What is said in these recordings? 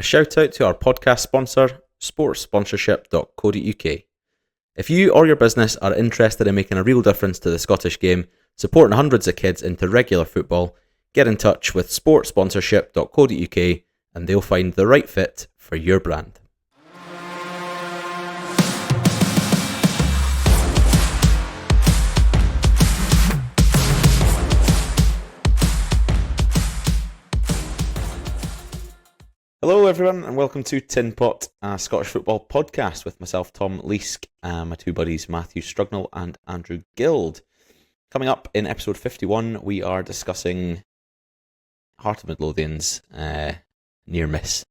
A shout out to our podcast sponsor, sportsponsorship.co.uk. If you or your business are interested in making a real difference to the Scottish game, supporting hundreds of kids into regular football, get in touch with sportsponsorship.co.uk and they'll find the right fit for your brand. Hello everyone and welcome to Tinpot, a Scottish football podcast with myself, Tom Leask, and my two buddies Matthew Strugnall and Andrew Guild. Coming up in episode 51, we are discussing Heart of Midlothian's near miss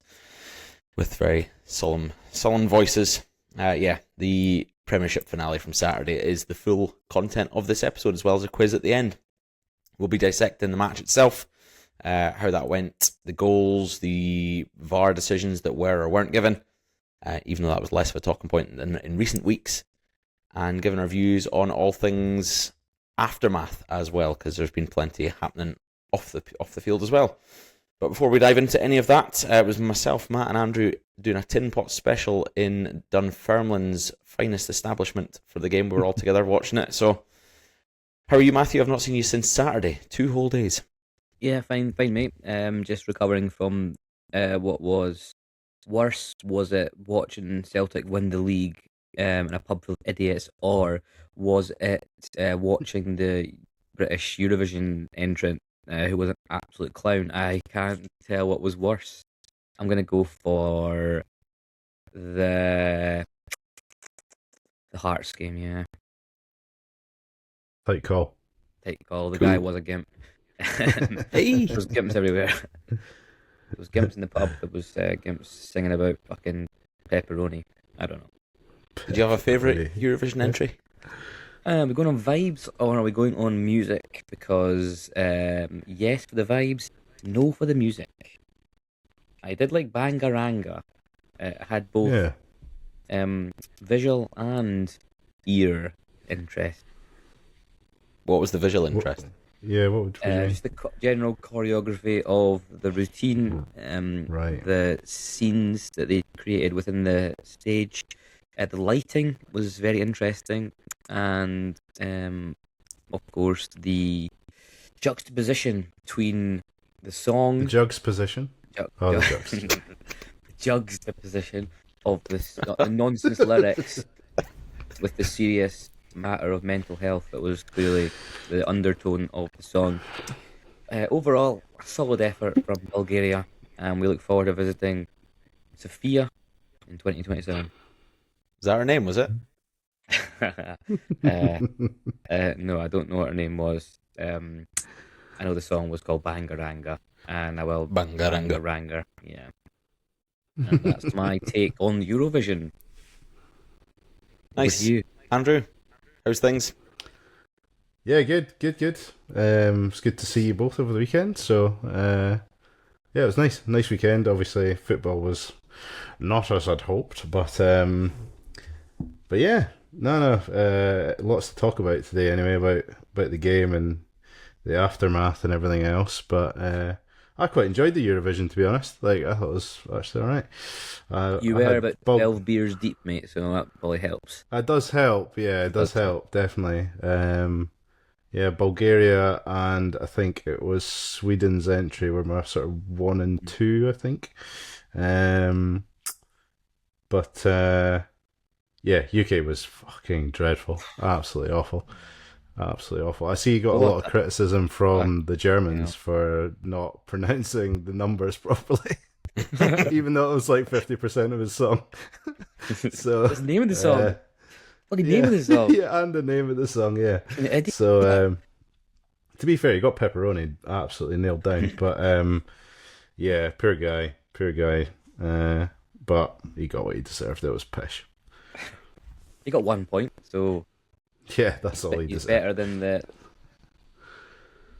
with very solemn voices. The Premiership finale from Saturday is the full content of this episode, as well as a quiz at the end. We'll be dissecting the match itself, how that went, the goals, the VAR decisions that were or weren't given, even though that was less of a talking point than in recent weeks, and giving our views on all things aftermath as well, because there's been plenty happening off the field as well. But before we dive into any of that, it was myself, Matt and Andrew doing a Tinpot special in Dunfermline's finest establishment for the game. We were all together watching it. So, how are you, Matthew? I've not seen you since Saturday. 2 whole days. Yeah, fine, mate. Just recovering from what was worse. Was it watching Celtic win the league in a pub full of idiots, or was it watching the British Eurovision entrant who was an absolute clown? I can't tell what was worse. I'm going to go for the Hearts game, yeah. Tight call. The Cool. guy was a gimp. Hey! There was gimps everywhere. There was gimps in the pub. There was gimps singing about fucking pepperoni. I don't know. Did you have a favourite Eurovision entry? Are we going on vibes or are we going on music? Because yes for the vibes, no for the music. I did like Bangaranga. It had both visual and ear interest. What was the visual interest? What would you mean? Just the general choreography of the routine, Right. the scenes that they created within the stage. The lighting was very interesting, and of course the juxtaposition between the song, The jugs position. The jugs. the juxtaposition of the nonsense lyrics with the serious matter of mental health that was clearly the undertone of the song. Overall, a solid effort from Bulgaria, and we look forward to visiting Sofia in 2027. Was that her name, was it? No, I don't know what her name was. I know the song was called Bangaranga, and I will Bangaranga. Yeah, and that's my take on Eurovision. Nice. With you, Andrew, how's things? Yeah, good. It's good to see you both over the weekend. So, it was nice. Nice weekend. Obviously, football was not as I'd hoped, but yeah, no, lots to talk about today. Anyway, about the game and the aftermath and everything else. But I quite enjoyed the Eurovision, to be honest. Like, I thought it was actually all right. you were about 12 beers deep, mate, so that probably helps. It does help, yeah, it does help, definitely. Bulgaria and I think it was Sweden's entry were my sort of 1 and 2, I think. UK was fucking dreadful. Absolutely awful. I see you got a lot of criticism from the Germans for not pronouncing the numbers properly. Even though it was like 50% of his song. So that's the name of the song. Name of the song. Yeah, and the name of the song, yeah. So, to be fair, he got pepperoni absolutely nailed down. But, poor guy. But he got what he deserved. It was pish. He got 1 point, so... Yeah, that's all he he's deserved. better than the...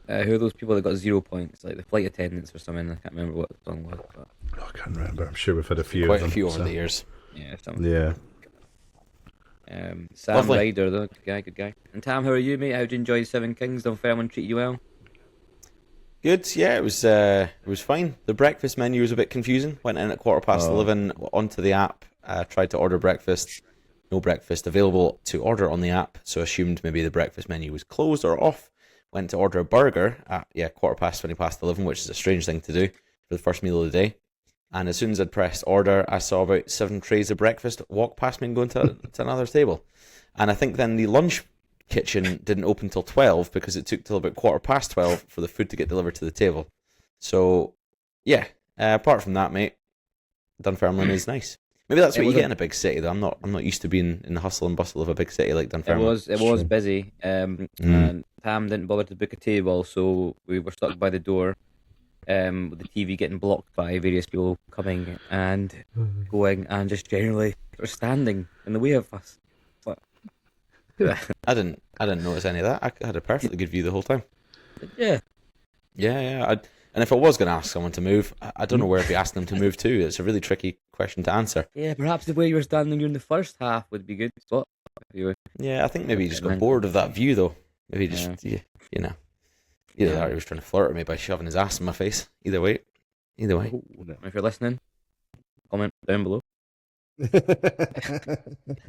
who are those people that got 0 points? Like the flight attendants or something. I can't remember what the song was. But... I can't remember. I'm sure we've had a few Quite of them. a few over the years. Yeah, something. Yeah. Sam Lovely. Ryder, though, good guy. And Tam, how are you, mate? How'd you enjoy Seven Kings? Dunfermline treat you well? Good, yeah, it was fine. The breakfast menu was a bit confusing. Went in at 11:15 onto the app, tried to order breakfast. No breakfast available to order on the app, so assumed maybe the breakfast menu was closed or off. Went to order a burger at 11:20, which is a strange thing to do for the first meal of the day. And as soon as I'd pressed order, I saw about 7 trays of breakfast walk past me and go to another table. And I think then the lunch kitchen didn't open till 12 because it took till about 12:15 for the food to get delivered to the table. So, yeah, apart from that, mate, Dunfermline is nice. Maybe that's what you get in a big city, though. I'm not used to being in the hustle and bustle of a big city like Dunfermline. It was busy, and Tam didn't bother to book a table, so we were stuck by the door, with the TV getting blocked by various people coming and going, and just generally standing in the way of us. But I didn't notice any of that. I had a perfectly good view the whole time. Yeah. And if I was going to ask someone to move, I don't know where I'd be asking them to move to. It's a really tricky question to answer. Yeah, perhaps the way you were standing during the first half would be good. But yeah, I think maybe you just got bored of that view, though. Maybe just, you know. Either that or he was trying to flirt at me by shoving his ass in my face. Either way. If you're listening, comment down below.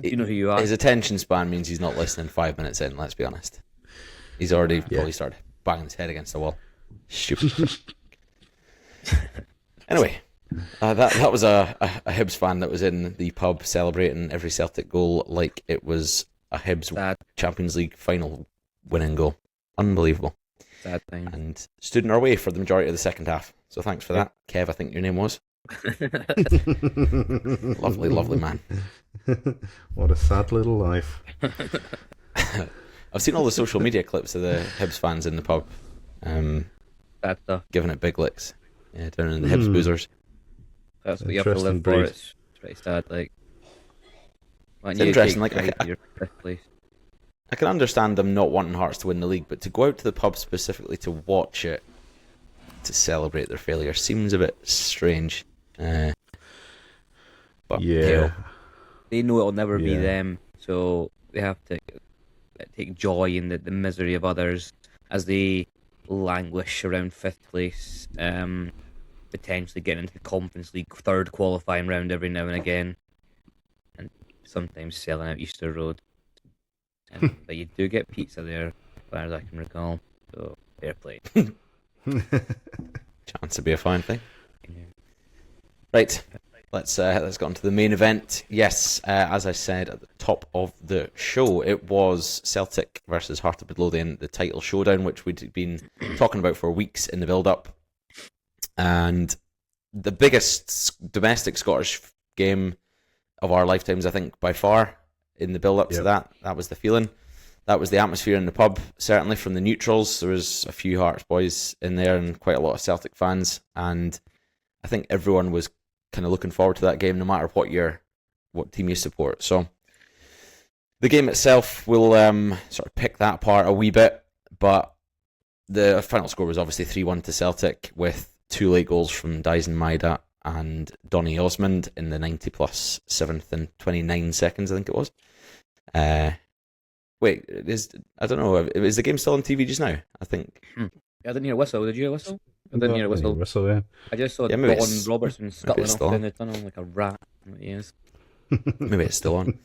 You know who you are. His attention span means he's not listening 5 minutes in, let's be honest. He's already probably started banging his head against the wall. Stupid. Anyway, that was a Hibs fan that was in the pub celebrating every Celtic goal like it was a Hibs Champions League final winning goal. Unbelievable. Sad thing. And stood in our way for the majority of the second half. So thanks for that, Kev, I think your name was. Lovely man. What a sad little life. I've seen all the social media clips of the Hibs fans in the pub. Bad stuff. Giving it big licks. Yeah, down in the Hibs boozers. That's what you have to live for. It's pretty sad. Like, it's interesting. Like, I can understand them not wanting Hearts to win the league, but to go out to the pub specifically to watch it, to celebrate their failure, seems a bit strange. But yeah, they know it'll never be them, so they have to take joy in the misery of others as they languish around 5th place, potentially getting into the Conference League 3rd qualifying round every now and again, and sometimes selling out Easter Road. But you do get pizza there, as far as I can recall, so fair play. Chance to be a fine thing. Yeah. Right, let's get on to the main event. Yes, as I said at the top of the show, it was Celtic versus Heart of Midlothian, the title showdown, which we'd been talking about for weeks in the build-up. And the biggest domestic Scottish game of our lifetimes, I think, by far, in the build-up to that. That was the feeling. That was the atmosphere in the pub, certainly from the neutrals. There was a few Hearts boys in there and quite a lot of Celtic fans. And I think everyone was kind of looking forward to that game, no matter what team you support. So the game itself will sort of pick that apart a wee bit, but the final score was obviously 3-1 to Celtic, with 2 late goals from Dyson Maeda and Donny Osmond in the 90+, 7th and 29 seconds, I think it was. Wait, I don't know, is the game still on TV just now? I think. Yeah, I didn't hear a whistle. Did you hear a whistle? I didn't hear a whistle. Yeah. I just saw Don Robertson scuttling off down the tunnel like a rat. He is. Maybe it's still on.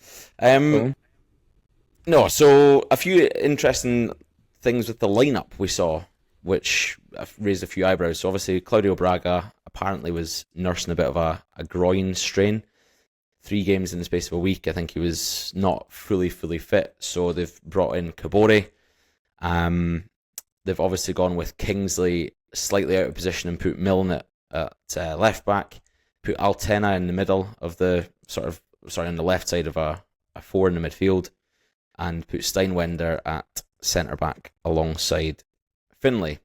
No, so a few interesting things with the lineup we saw, which raised a few eyebrows. So obviously Claudio Braga apparently was nursing a bit of a groin strain. 3 games in the space of a week. I think he was not fully fit. So they've brought in Kabore. They've obviously gone with Kingsley slightly out of position and put Milne at left back. Put Altena in the middle of the on the left side of a 4 in the midfield, and put Steinwender at centre back alongside Finlay.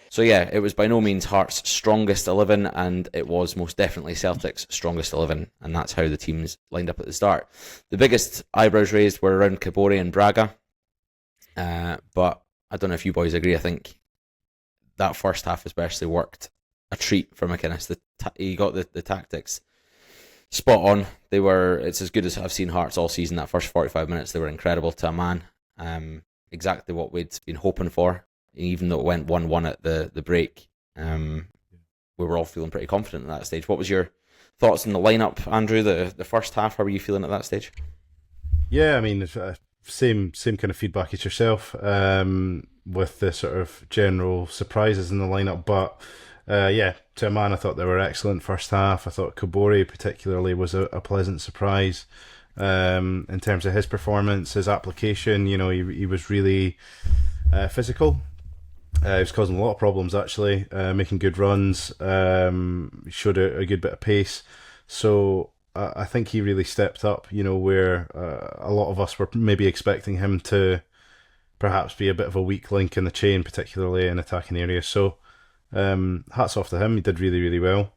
So yeah, it was by no means Hearts' strongest 11, and it was most definitely Celtic's strongest 11, and that's how the teams lined up at the start. The biggest eyebrows raised were around Kabore and Braga, but I don't know if you boys agree. I think that first half especially worked a treat for McInnes. He got the tactics spot on. It's as good as I've seen Hearts all season. That first 45 minutes, they were incredible to a man. Exactly what we'd been hoping for. even though it went 1-1 at the break. We were all feeling pretty confident at that stage. What was your thoughts on the lineup, Andrew? The first half, how were you feeling at that stage? Yeah, I mean, same kind of feedback as yourself, with the sort of general surprises in the lineup. But yeah, to a man, I thought they were excellent first half. I thought Kabori particularly was a pleasant surprise in terms of his performance, his application. You know, he was really physical. He was causing a lot of problems, actually, making good runs, showed a good bit of pace. So I think he really stepped up, you know, where a lot of us were maybe expecting him to perhaps be a bit of a weak link in the chain, particularly in attacking areas. So hats off to him. He did really, really well.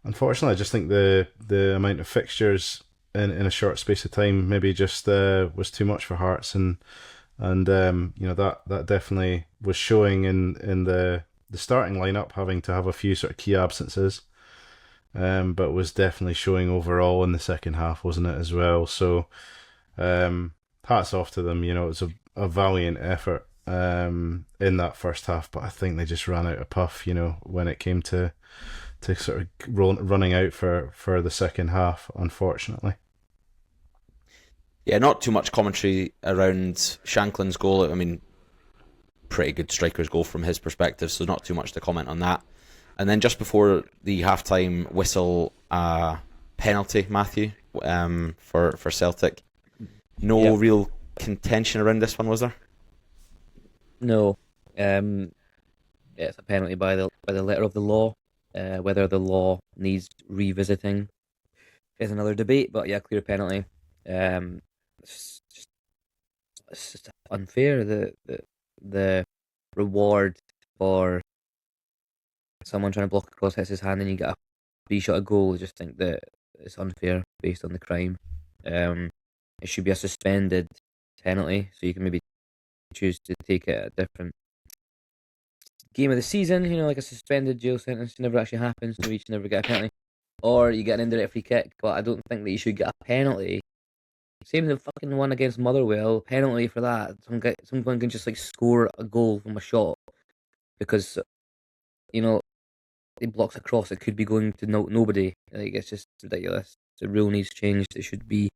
Unfortunately, I just think the amount of fixtures in a short space of time maybe just was too much for Hearts, and you know, that definitely was showing in the starting lineup, having to have a few sort of key absences, but was definitely showing overall in the second half, wasn't it, as well? So hats off to them. You know, it was a valiant effort in that first half, but I think they just ran out of puff, you know, when it came to sort of running out for the second half, unfortunately. Yeah, not too much commentary around Shanklin's goal. I mean, pretty good striker's goal from his perspective, so not too much to comment on that. And then just before the halftime whistle, penalty, Matthew, for Celtic. No real contention around this one, was there? No. It's a penalty by the letter of the law. Whether the law needs revisiting is another debate, but yeah, clear penalty. It's just unfair. The reward for someone trying to block across hits his hand and you get a free-shot a goal. I just think that it's unfair based on the crime. It should be a suspended penalty, so you can maybe choose to take it at a different game of the season. You know, like a suspended jail sentence never actually happens, so you should never get a penalty. Or you get an indirect free kick, but I don't think that you should get a penalty. Same as the fucking one against Motherwell, penalty for that. Someone can just like score a goal from a shot because, you know, he blocks a cross. It could be going to nobody. Like, it's just ridiculous. The rule needs changed. It should be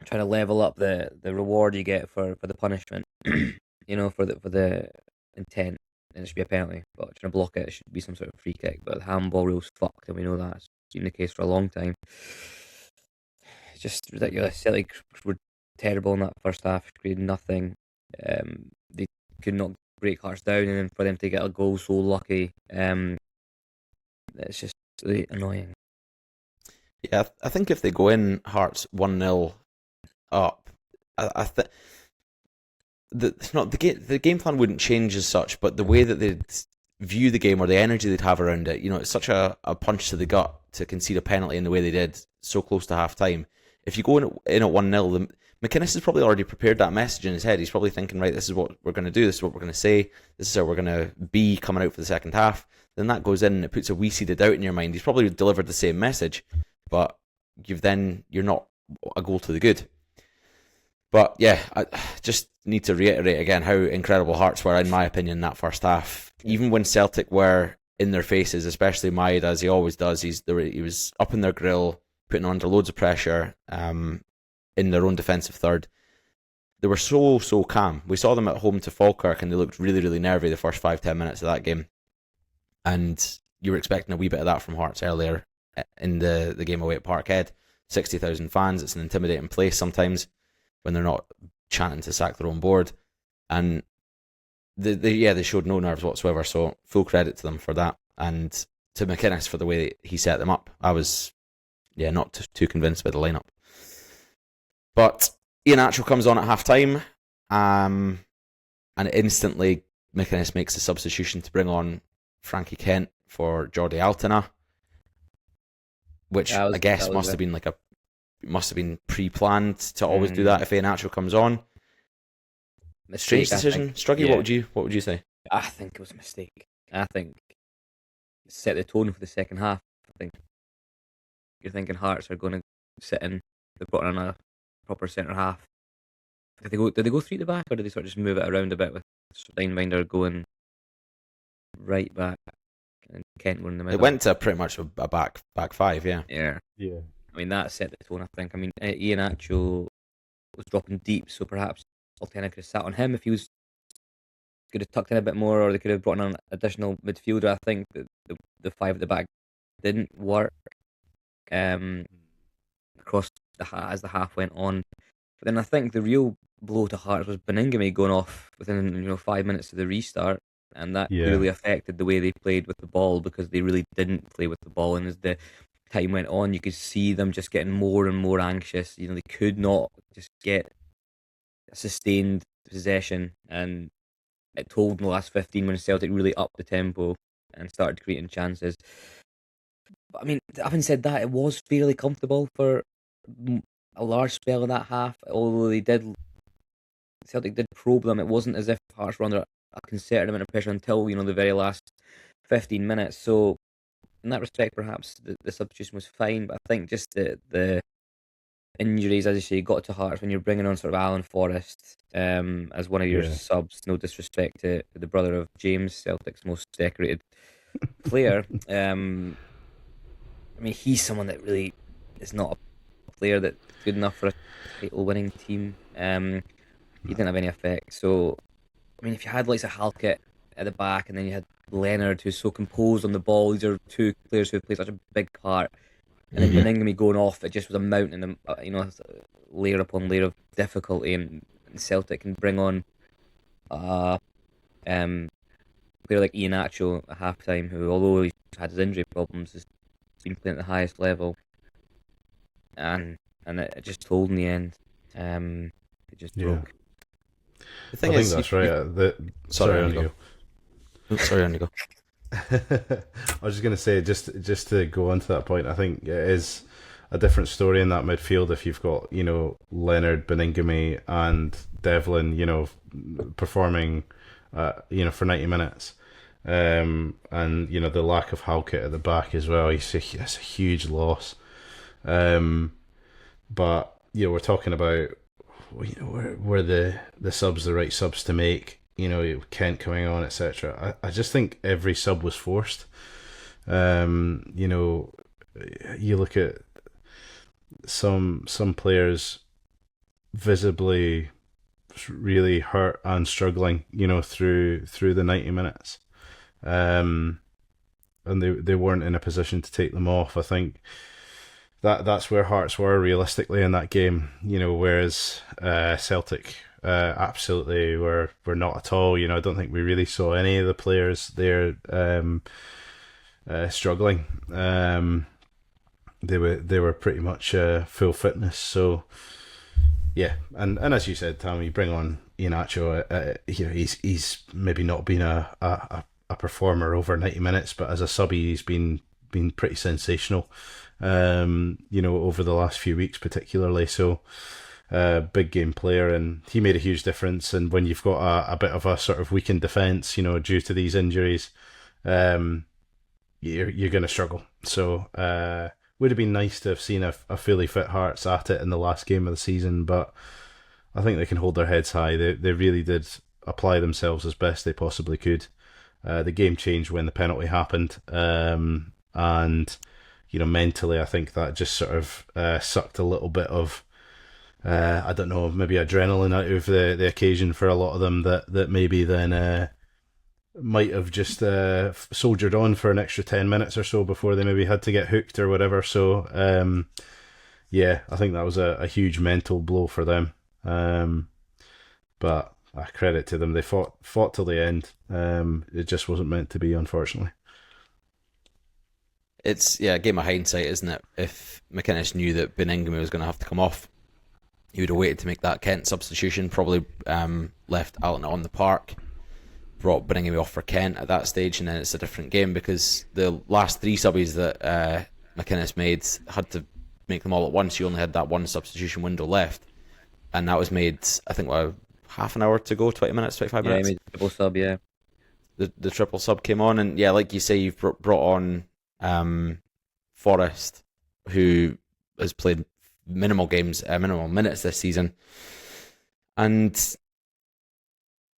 trying to level up the reward you get for the punishment. You know, for the intent, and it should be a penalty. But trying to block it, it should be some sort of free kick. But the handball rule's fucked, and we know that. It's been the case for a long time. It's just ridiculous. Celtic were terrible in that first half. Created nothing. They could not break Hearts down, and then for them to get a goal so lucky, it's just really annoying. Yeah, I think if they go in Hearts 1-0 up, I think the game plan wouldn't change as such, but the way that they'd view the game or the energy they'd have around it, you know, it's such a punch to the gut to concede a penalty in the way they did so close to half time. If you go in at 1-0, McInnes has probably already prepared that message in his head. He's probably thinking, right, this is what we're going to do, this is what we're going to say, this is how we're going to be coming out for the second half. Then that goes in and it puts a wee seed of doubt in your mind. He's probably delivered the same message, but you're not a goal to the good. But yeah, I just need to reiterate again how incredible Hearts were, in my opinion, in that first half. Even when Celtic were in their faces, especially Maeda, as he always does, he was up in their grill, putting them under loads of pressure in their own defensive third. They were so calm. We saw them at home to Falkirk and they looked really, really nervy the first 5-10 minutes of that game. And you were expecting a wee bit of that from Hearts earlier in the game away at Parkhead. 60,000 fans, it's an intimidating place sometimes when they're not chanting to sack their own board. And they showed no nerves whatsoever, so full credit to them for that. And to McInnes for the way he set them up. I was not too convinced by the lineup. But Ian Atchell comes on at half time, and instantly McInnes makes the substitution to bring on Frankie Kent for Jordi Altena, which I guess must have been pre-planned to always do that if Ian Atchell comes on. Strange decision. Struggy, yeah. What would you say? I think it was a mistake. I think it set the tone for the second half. I think you're thinking Hearts are going to sit in. They've got on a proper centre half. Did they go three at the back, or did they sort of just move it around a bit with Steinbinder going right back and Kent were in the middle? It went to pretty much a back five, yeah. Yeah. Yeah. I mean, that set the tone, I think. I mean, Ian Acho was dropping deep, so perhaps Altena could have sat on him if he was could have tucked in a bit more, or they could have brought in an additional midfielder. I think the five at the back didn't work across as the half went on. But then I think the real blow to Hearts was Beningame going off within 5 minutes of the restart, and that clearly affected the way they played with the ball, because they really didn't play with the ball. And as the time went on, you could see them just getting more and more anxious. They could not just get a sustained possession, and it told in the last 15 when Celtic really upped the tempo and started creating chances. But I mean, having said that, it was fairly comfortable for a large spell of that half. Although Celtic did probe them, it wasn't as if Hearts were under a concerted amount of pressure until the very last 15 minutes. So in that respect, perhaps the substitution was fine. But I think just the injuries, as you say, got to Hearts when you're bringing on sort of Alan Forrest as one of your subs. No disrespect to the brother of James, Celtic's most decorated player. I mean, he's someone that really is not a player that's good enough for a title-winning team. He didn't have any effect. So, I mean, if you had like a Halkett at the back, and then you had Leonard, who's so composed on the ball, these are two players who have played such a big part. And then Beningame going off, it just was a mountain, layer upon layer of difficulty. And Celtic can bring on a player like Ian Acho at half time, who, although he's had his injury problems, has been playing at the highest level. And it just told in the end. It just broke. The thing I is, think that's right. Sorry, on you go. Sorry, on you go. I was just going to say, just to go on to that point, I think it is a different story in that midfield if you've got Leonard, Beningame, and Devlin, performing, for 90 minutes, and the lack of Halkett at the back as well. It's a huge loss, but we're talking about were the subs the right subs to make. Kent coming on, etc. I just think every sub was forced. You look at some players visibly really hurt and struggling, through the 90 minutes, and they weren't in a position to take them off. I think that's where Hearts were realistically in that game, whereas Celtic absolutely were not at all. I don't think we really saw any of the players there struggling. They were pretty much full fitness. So yeah, and as you said, Tom, you bring on Ian Acho. He's maybe not been a performer over 90 minutes, but as a subby, he's been pretty sensational. Over the last few weeks, particularly. So. Big game player, and he made a huge difference. And when you've got a bit of a sort of weakened defence, due to these injuries, you're going to struggle. So would have been nice to have seen a fully fit Hearts at it in the last game of the season, but I think they can hold their heads high. They really did apply themselves as best they possibly could. The game changed when the penalty happened, and mentally, I think that just sort of sucked a little bit of. I don't know, maybe adrenaline out of the occasion for a lot of them that maybe then might have just soldiered on for an extra 10 minutes or so before they maybe had to get hooked or whatever. So, I think that was a huge mental blow for them. But credit to them. They fought till the end. It just wasn't meant to be, unfortunately. It's a game of hindsight, isn't it? If McInnes knew that Beningame was going to have to come off, he would have waited to make that Kent substitution, probably left Alton on the park, brought Beningame off for Kent at that stage, and then it's a different game, because the last three subbies that McInnes made had to make them all at once. You only had that one substitution window left, and that was made, I think, half an hour to go, 20 minutes, 25 minutes. Yeah, he made a triple sub, yeah. The triple sub came on, and like you say, you've brought on Forrest, who has played minimal minutes this season, And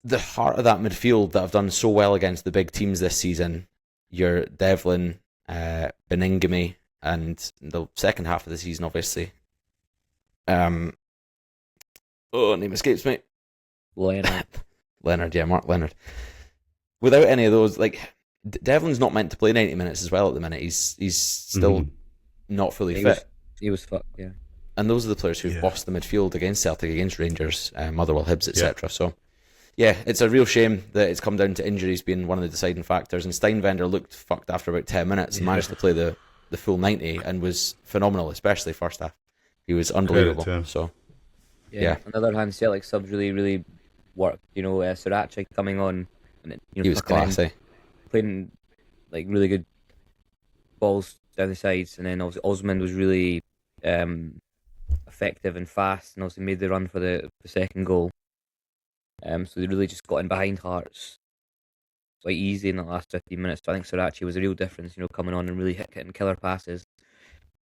the heart of that midfield that have done so well against the big teams this season, your Devlin, Beningame, and the second half of the season, obviously. Name escapes me. Leonard, yeah, Mark Leonard. Without any of those, like, Devlin's not meant to play 90 minutes as well at the minute. He's still not fully fit. He was fucked, yeah. And those are the players who've bossed the midfield against Celtic, against Rangers, Motherwell, Hibs, etc. So, yeah, it's a real shame that it's come down to injuries being one of the deciding factors. And Steinwender looked fucked after about 10 minutes and managed to play the full 90 and was phenomenal, especially first half. He was unbelievable. So, yeah. On the other hand, Celtic subs really worked. Sriracha coming on, and he was classy, playing like really good balls down the sides, and then obviously Osmond was really effective and fast, and also made the run for the second goal. So they really just got in behind Hearts quite easy in the last 15 minutes. So I think Sriracha was a real difference, coming on and really hitting killer passes.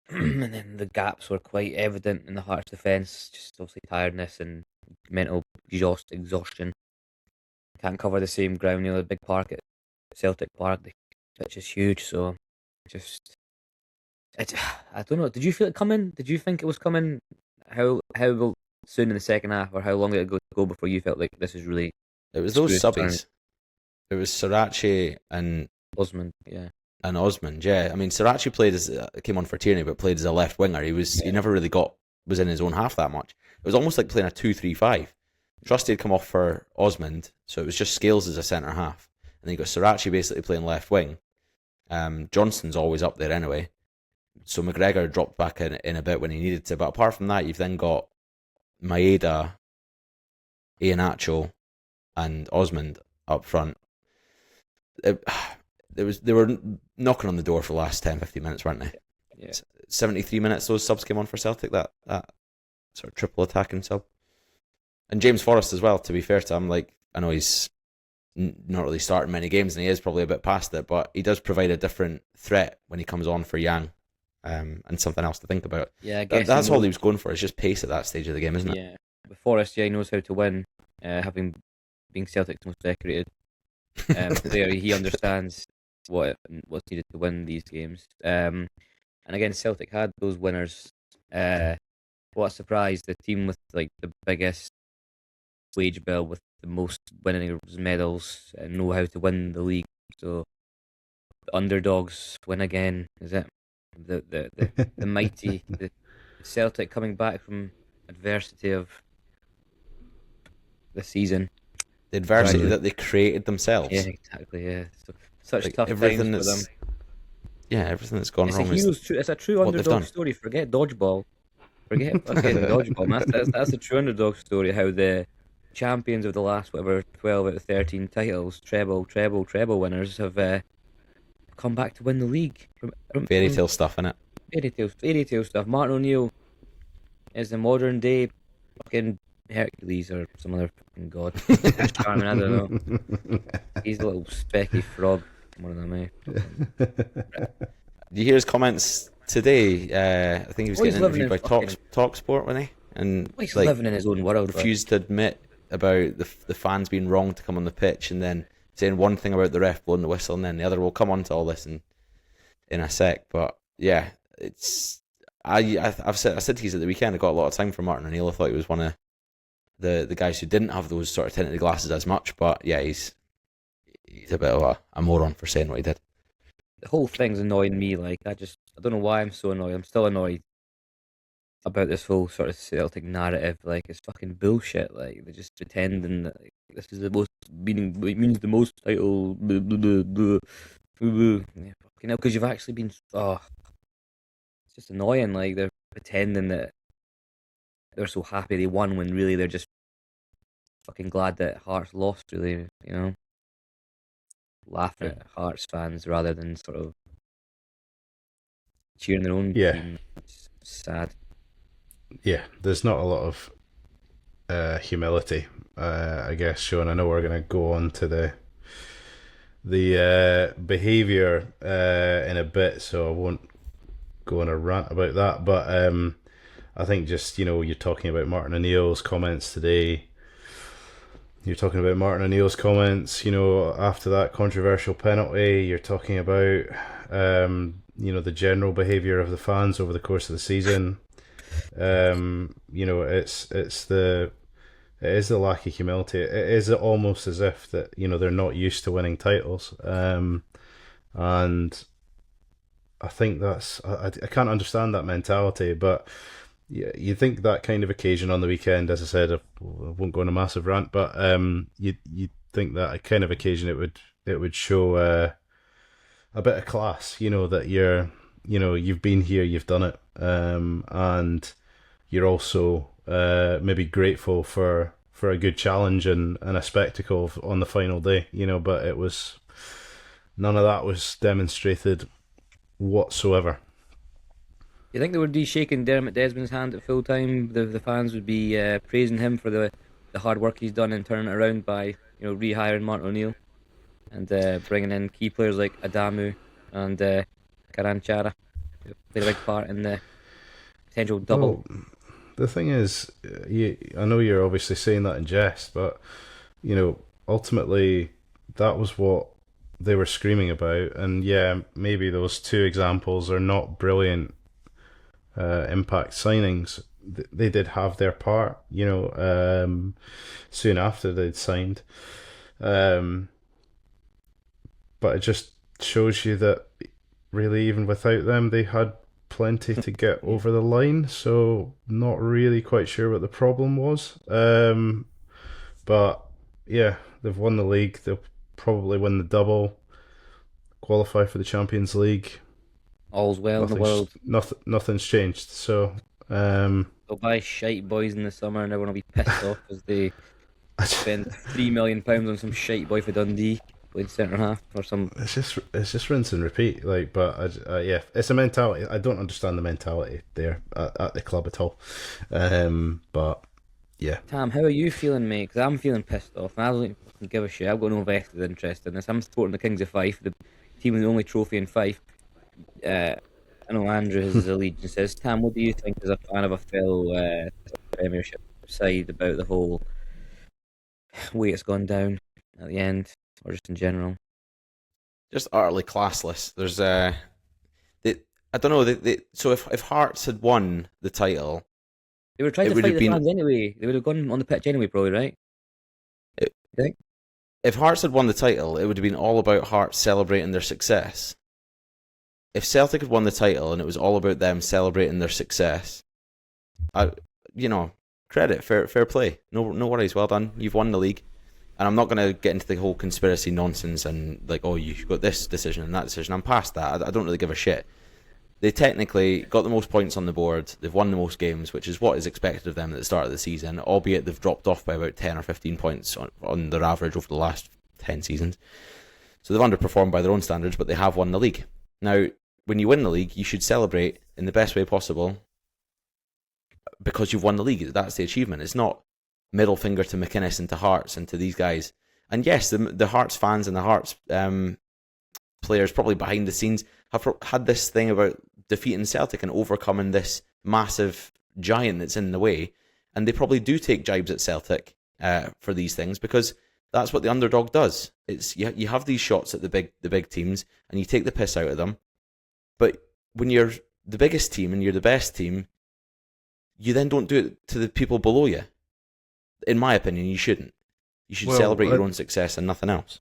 And then the gaps were quite evident in the Hearts defence, just obviously tiredness and mental exhaustion. Can't cover the same ground, the big park at Celtic Park, the pitch is huge, so I don't know. Did you feel it coming? Did you think it was coming? How soon in the second half, or how long did it go before you felt like this is really? It was those subbies. It was Sriracha and Osmond, yeah. And Osmond, yeah. I mean, Sriracha came on for Tierney, but played as a left winger. He never really was in his own half that much. It was almost like playing a 2-3-5. Trusty had come off for Osmond, so it was just Scales as a centre half, and then you got Sriracha basically playing left wing. Johnston's always up there anyway, so McGregor dropped back in a bit when he needed to. But apart from that, you've then got Maeda, Iheanacho, and Osmond up front. They were knocking on the door for the last 10-15 minutes, weren't they? Yeah. 73 minutes those subs came on for Celtic, that sort of triple attacking sub. And James Forrest as well, to be fair to him, I know he's not really starting many games and he is probably a bit past it, but he does provide a different threat when he comes on for Yang, and something else to think about. Yeah, I guess that's all he was going for. It's just pace at that stage of the game, isn't it? Yeah. But Forrest, he knows how to win, having being Celtic's most decorated player. He understands what's needed to win these games. And again, Celtic had those winners. What a surprise! The team with the biggest wage bill, with the most winning medals, know how to win the league. So the underdogs win again. Is it the mighty the Celtic coming back from adversity of the season? The adversity that they created themselves. Yeah, exactly. Yeah, such tough times for them. Yeah, everything that's gone wrong. It's a true underdog story. Forget dodgeball. Forget fucking dodgeball. That's a true underdog story. How the champions of the last 12 out of 13 titles, treble winners, have come back to win the league. Fairy tale stuff, innit? Fairy tale stuff. Martin O'Neill is the modern day fucking Hercules or some other fucking god. Charming, I don't know. He's a little specky frog, more than me. Did you hear his comments today? I think he was getting interviewed by Talksport, wasn't he? And he's living in his own world. Refused to admit about the fans being wrong to come on the pitch, and then saying one thing about the ref blowing the whistle, and then the other. We'll come on to all this in a sec. But yeah, I said he's at the weekend. I got a lot of time for Martin O'Neill. I thought he was one of the guys who didn't have those sort of tinted glasses as much. But yeah, he's a bit of a moron for saying what he did. The whole thing's annoying me. I don't know why I'm so annoyed. I'm still annoyed about this whole sort of Celtic narrative. It's fucking bullshit. They're just pretending that this is the most means the most title. Blah, blah, blah, blah, blah. Yeah, fucking hell, because you've actually been. Oh, it's just annoying. They're pretending that they're so happy they won when really they're just fucking glad that Hearts lost. Really, laughing at Hearts fans rather than sort of cheering their own team. It's sad. Yeah, there's not a lot of humility, I guess, shown. I know we're going to go on to the behaviour in a bit, so I won't go on a rant about that. But I think just, you're talking about Martin O'Neill's comments today. You're talking about Martin O'Neill's comments, after that controversial penalty. You're talking about, the general behaviour of the fans over the course of the season. It is the lack of humility. It is almost as if that they're not used to winning titles, and I think I can't understand that mentality. But yeah, you think that kind of occasion on the weekend, as I said, I won't go on a massive rant, but you think that a kind of occasion it would show a bit of class. That you've been here, you've done it, and you're also maybe grateful for a good challenge and a spectacle on the final day. But it was none of that was demonstrated whatsoever. You think they would be shaking Dermot Desmond's hand at full time? The fans would be praising him for the hard work he's done in turning it around by rehiring Martin O'Neill and bringing in key players like Adamu and Karan Chara, who played a big part in the potential double. Well, the thing is, I know you're obviously saying that in jest, but ultimately that was what they were screaming about. And yeah, maybe those two examples are not brilliant impact signings. They did have their part, soon after they'd signed. But it just shows you that really, even without them, they had plenty to get over the line. So not really quite sure what the problem was. But yeah, they've won the league. They'll probably win the double, qualify for the Champions League. All's well in the world. Nothing's changed. So they'll buy shite boys in the summer and everyone will be pissed off as they spend £3 million on some shite boy for Dundee playing centre half or some. It's just rinse and repeat. But yeah, it's a mentality. I don't understand the mentality there at the club at all. But yeah. Tam, how are you feeling, mate? Because I'm feeling pissed off. And I don't fucking give a shit. I've got no vested interest in this. I'm supporting the Kings of Fife, the team with the only trophy in Fife. I know Andrew has his allegiances. Tam, what do you think as a fan of a fellow Premiership side about the whole way it's gone down at the end, or just in general? Just utterly classless. There's I don't know. So if Hearts had won the title, they were trying to fight the fans anyway. They would have gone on the pitch anyway, probably, right? You think? If Hearts had won the title, it would have been all about Hearts celebrating their success. If Celtic had won the title and it was all about them celebrating their success, credit, fair play. No worries, well done. You've won the league. And I'm not going to get into the whole conspiracy nonsense and you've got this decision and that decision. I'm past that. I don't really give a shit. They technically got the most points on the board. They've won the most games, which is what is expected of them at the start of the season, albeit they've dropped off by about 10 or 15 points on their average over the last 10 seasons. So they've underperformed by their own standards, but they have won the league. Now, when you win the league, you should celebrate in the best way possible because you've won the league. That's the achievement. It's not middle finger to McInnes and to Hearts and to these guys. And yes, the Hearts fans and the Hearts players probably behind the scenes have had this thing about defeating Celtic and overcoming this massive giant that's in the way. And they probably do take jibes at Celtic for these things because that's what the underdog does. It's you have these shots at the big teams and you take the piss out of them. But when you're the biggest team and you're the best team, you then don't do it to the people below you. In my opinion, you shouldn't. You should celebrate your own success and nothing else.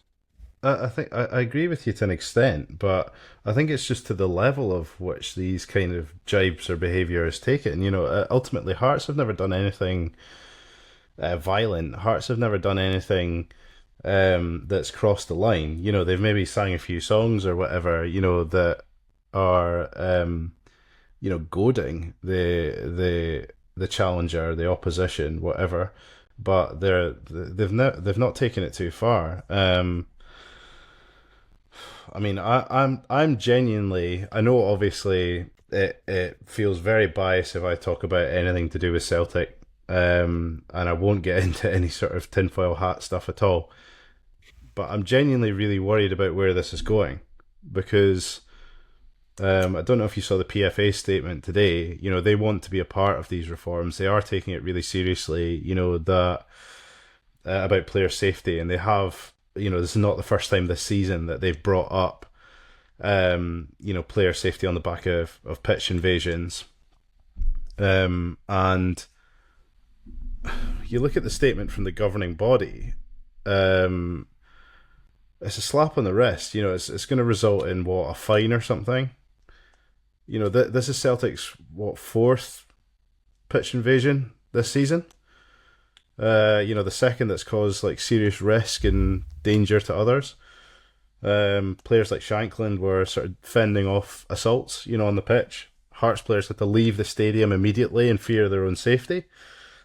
I think I agree with you to an extent, but I think it's just to the level of which these kind of jibes or behaviour is taken. Ultimately, Hearts have never done anything violent. Hearts have never done anything that's crossed the line. They've maybe sang a few songs or whatever, that are goading the challenger, the opposition, whatever. But they've not taken it too far. I'm genuinely. I know obviously it feels very biased if I talk about anything to do with Celtic, and I won't get into any sort of tinfoil hat stuff at all. But I'm genuinely really worried about where this is going because. I don't know if you saw the PFA statement today. They want to be a part of these reforms. They are taking it really seriously. That about player safety, and they have, this is not the first time this season that they've brought up, player safety on the back of pitch invasions. And you look at the statement from the governing body, it's a slap on the wrist. It's going to result in a fine or something. This is Celtic's fourth pitch invasion this season. The second that's caused serious risk and danger to others. Players like Shankland were sort of fending off assaults, on the pitch. Hearts players had to leave the stadium immediately in fear of their own safety.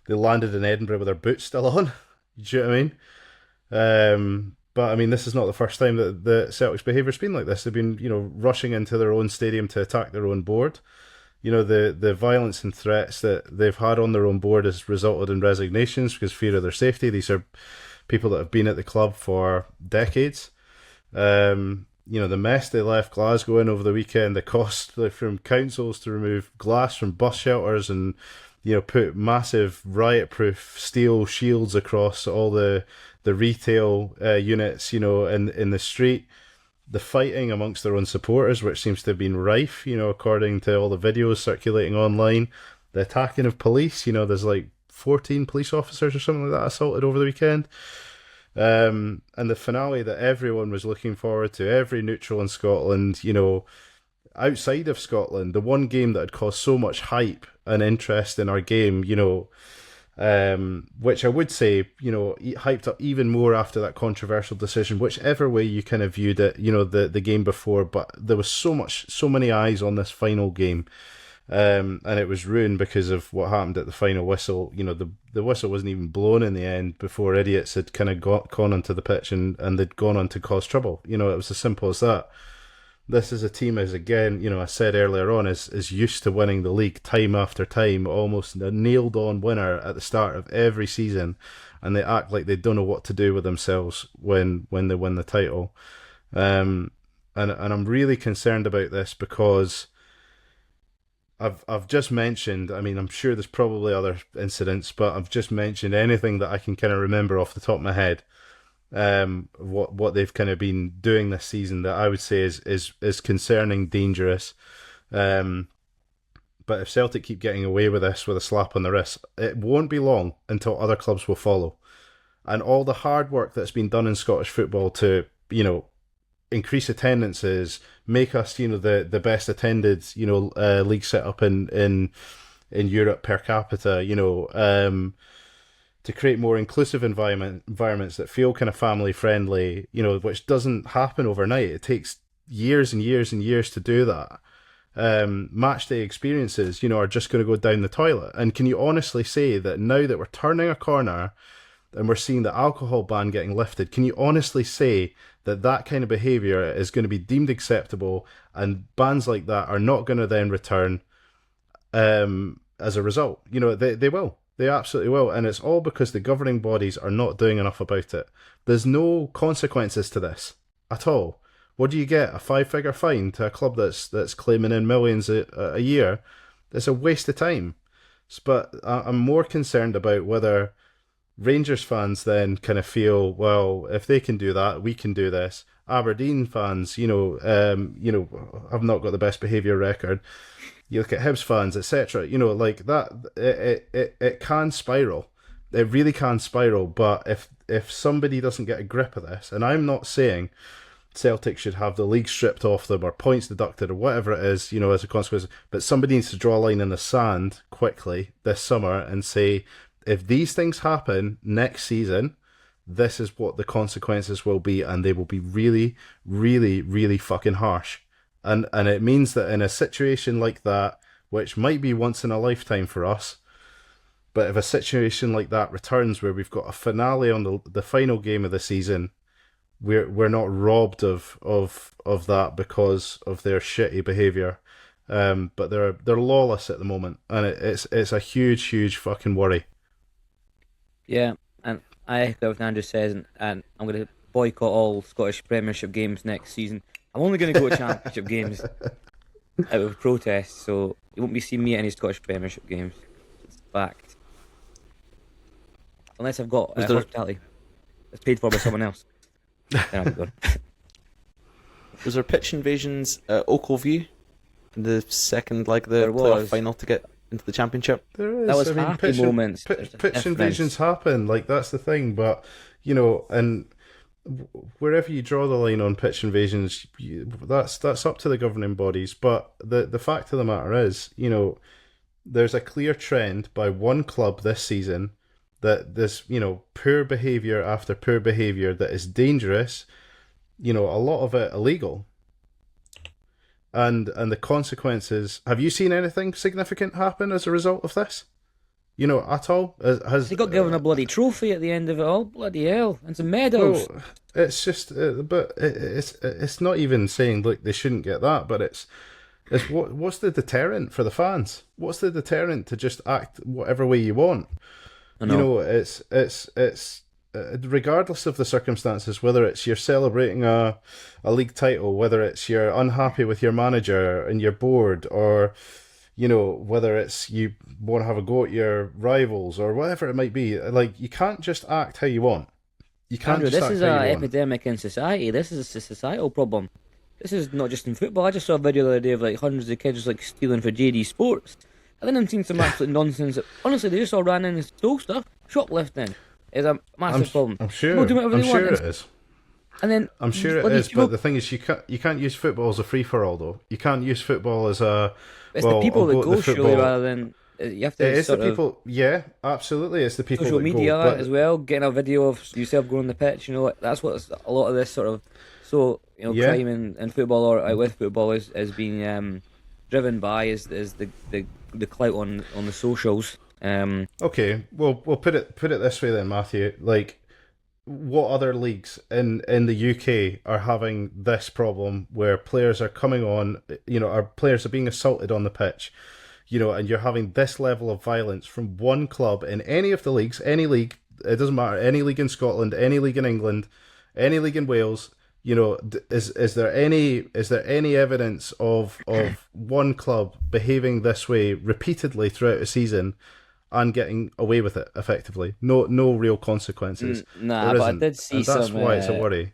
They landed in Edinburgh with their boots still on. Do you know what I mean? But I mean, this is not the first time that the Celtic's behaviour's been like this. They've been, rushing into their own stadium to attack their own board. The violence and threats that they've had on their own board has resulted in resignations because fear of their safety. These are people that have been at the club for decades. The mess they left Glasgow in over the weekend, the cost from councils to remove glass from bus shelters and, put massive riot-proof steel shields across all the retail units, in the street. The fighting amongst their own supporters, which seems to have been rife, according to all the videos circulating online. The attacking of police, there's 14 police officers or something like that assaulted over the weekend. And the finale that everyone was looking forward to, every neutral in Scotland, outside of Scotland, the one game that had caused so much hype and interest in our game, which I would say, hyped up even more after that controversial decision, whichever way you kind of viewed it, the game before, but there was so many eyes on this final game. And it was ruined because of what happened at the final whistle. The whistle wasn't even blown in the end before idiots had kind of gone onto the pitch and they'd gone on to cause trouble. It was as simple as that. This is a team, as again, I said earlier on, is used to winning the league time after time, almost a nailed-on winner at the start of every season, and they act like they don't know what to do with themselves when they win the title. And I'm really concerned about this because I've just mentioned, I mean, I'm sure there's probably other incidents, but I've just mentioned anything that I can kind of remember off the top of my head. What they've kind of been doing this season that I would say is concerning, dangerous. But if Celtic keep getting away with this with a slap on the wrist, it won't be long until other clubs will follow. And all the hard work that's been done in Scottish football to, increase attendances, make us, the best attended, league set up in Europe per capita, to create more inclusive environments that feel kind of family friendly, which doesn't happen overnight. It takes years and years and years to do that. Match day experiences, are just going to go down the toilet. And can you honestly say that now that we're turning a corner and we're seeing the alcohol ban getting lifted, can you honestly say that kind of behaviour is going to be deemed acceptable and bans like that are not going to then return as a result? They will. They absolutely will. And it's all because the governing bodies are not doing enough about it. There's no consequences to this at all. What do you get? A 5-figure fine to a club that's claiming in millions a year? It's a waste of time. But I'm more concerned about whether Rangers fans then kind of feel, well, if they can do that, we can do this. Aberdeen fans, have not got the best behaviour record. You look at Hibs fans, etc. Like that, it can spiral. It really can spiral. But if somebody doesn't get a grip of this, and I'm not saying Celtic should have the league stripped off them or points deducted or whatever it is, as a consequence, but somebody needs to draw a line in the sand quickly this summer and say, if these things happen next season, this is what the consequences will be, and they will be really, really, really fucking harsh. And it means that in a situation like that, which might be once in a lifetime for us, but if a situation like that returns where we've got a finale on the final game of the season, we're not robbed of that because of their shitty behaviour. But they're lawless at the moment, and it's a huge fucking worry. Yeah, and I echo everything Andrew says, and I'm going to boycott all Scottish Premiership games next season. I'm only going to go to Championship games out of protest, so you won't be seeing me at any Scottish Premiership games. It's fact. Unless I've got hospitality. It's paid for by someone else. Then I'll be gone. Was there pitch invasions at Oakleview in the second leg of the There playoff was. final to get into the championship? There is. That was I mean, happy moments. There's a pitch difference. invasions happen. Like, that's the thing. But, you know, and wherever you draw the line on pitch invasions, that's up to the governing bodies. But the fact of the matter is, you know, there's a clear trend by one club this season that this, you know, poor behaviour after poor behaviour that is dangerous, you know, a lot of it illegal. And the consequences, have you seen anything significant happen as a result of this? You know, at all? He got given a bloody trophy at the end of it all. Bloody hell. And some medals. Well, it's just, it's not even saying, look, they shouldn't get that, but it's what's the deterrent for the fans? What's the deterrent to just act whatever way you want? I know. You know, it's regardless of the circumstances, whether it's you're celebrating a league title, whether it's you're unhappy with your manager and your board, or, you know, whether it's you want to have a go at your rivals or whatever it might be, like, you can't just act how you want. You can't Andrew, just this act is how an you want. epidemic in society. This is a societal problem. This is not just in football. I just saw a video the other day of like hundreds of kids just like stealing for JD Sports. And then I'm seeing some absolute nonsense. Honestly, they just all ran in and stole stuff. Shoplifting is a massive problem. I'm sure. People do whatever I'm they sure want. it is. And then I'm sure it bloody is, but the thing is, you can't use football as a free for all, though. You can't use football as a. It's well, the people I'll that go go to the surely football. rather than you have to. It is the sort of people. Yeah, absolutely, it's the people social that media go. But as well, getting a video of yourself going on the pitch. You know, that's what a lot of this sort of Yeah. crime in football or out with football is being driven by is the clout on the socials. Okay, well, we'll put it this way then, Matthew. Like, what other leagues in the UK are having this problem where players are coming on, you know, our players are being assaulted on the pitch, you know, and you're having this level of violence from one club in any of the leagues, any league, it doesn't matter, any league in Scotland, any league in England, any league in Wales, you know, is there any evidence of one club behaving this way repeatedly throughout a season and getting away with it effectively? No real consequences. Nah, There but I isn't. did see And that's some. why it's a worry.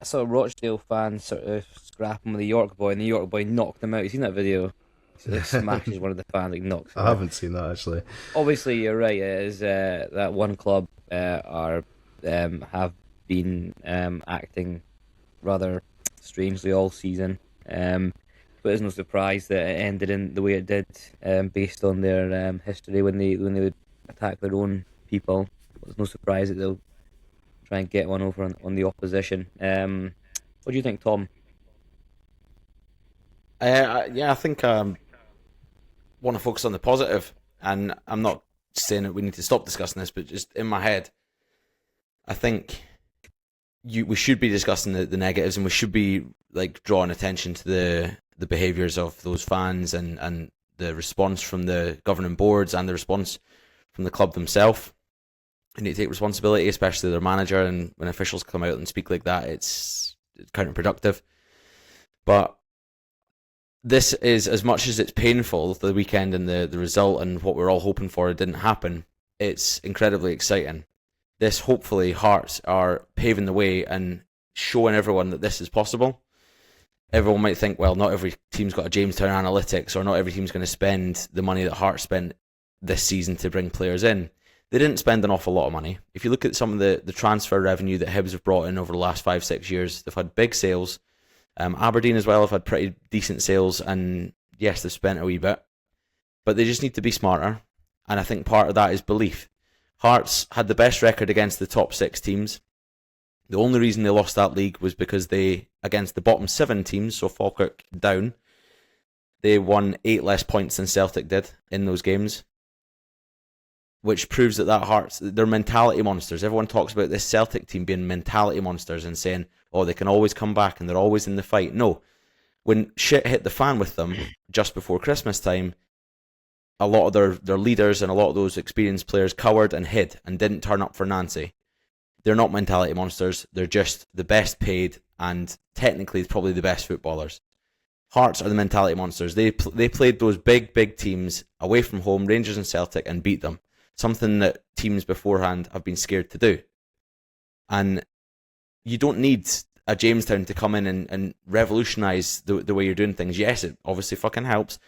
I saw a Rochdale fan sort of scrapping with the York boy, and the York boy knocked him out. You seen that video? So he smashes one of the fans, like knocks him I out. haven't seen that actually. Obviously, you're right. It is that one club have been acting rather strangely all season. But it's no surprise that it ended in the way it did, based on their history when they would attack their own people. It's no surprise that they'll try and get one over on the opposition. What do you think, Tom? I think want to focus on the positive, and I'm not saying that we need to stop discussing this, but just in my head, I think we should be discussing the negatives, and we should be like drawing attention to the behaviours of those fans and the response from the governing boards and the response from the club themselves. They need to take responsibility, especially their manager, and when officials come out and speak like that, it's counterproductive. But this is, as much as it's painful, the weekend and the result and what we're all hoping for, it didn't happen, it's incredibly exciting. This, hopefully, Hearts are paving the way and showing everyone that this is possible. Everyone might think, well, not every team's got a Jamestown Analytics, or not every team's going to spend the money that Hearts spent this season to bring players in. They didn't spend an awful lot of money. If you look at some of the transfer revenue that Hibs have brought in over the last 5-6 years, they've had big sales. Aberdeen as well have had pretty decent sales, and yes, they've spent a wee bit. But they just need to be smarter, and I think part of that is belief. Hearts had the best record against the top 6 teams. The only reason they lost that league was because against the bottom 7 teams, so Falkirk down, they won 8 less points than Celtic did in those games, which proves that Hearts, they're mentality monsters. Everyone talks about this Celtic team being mentality monsters and saying, oh, they can always come back and they're always in the fight. No. When shit hit the fan with them just before Christmas time, a lot of their leaders and a lot of those experienced players cowered and hid and didn't turn up for Nancy. They're not mentality monsters. They're just the best paid and technically probably the best footballers. Hearts are the mentality monsters. They played those big teams away from home, Rangers and Celtic, and beat them. Something that teams beforehand have been scared to do. And you don't need a Jamestown to come in and revolutionise the way you're doing things. Yes, it obviously fucking helps.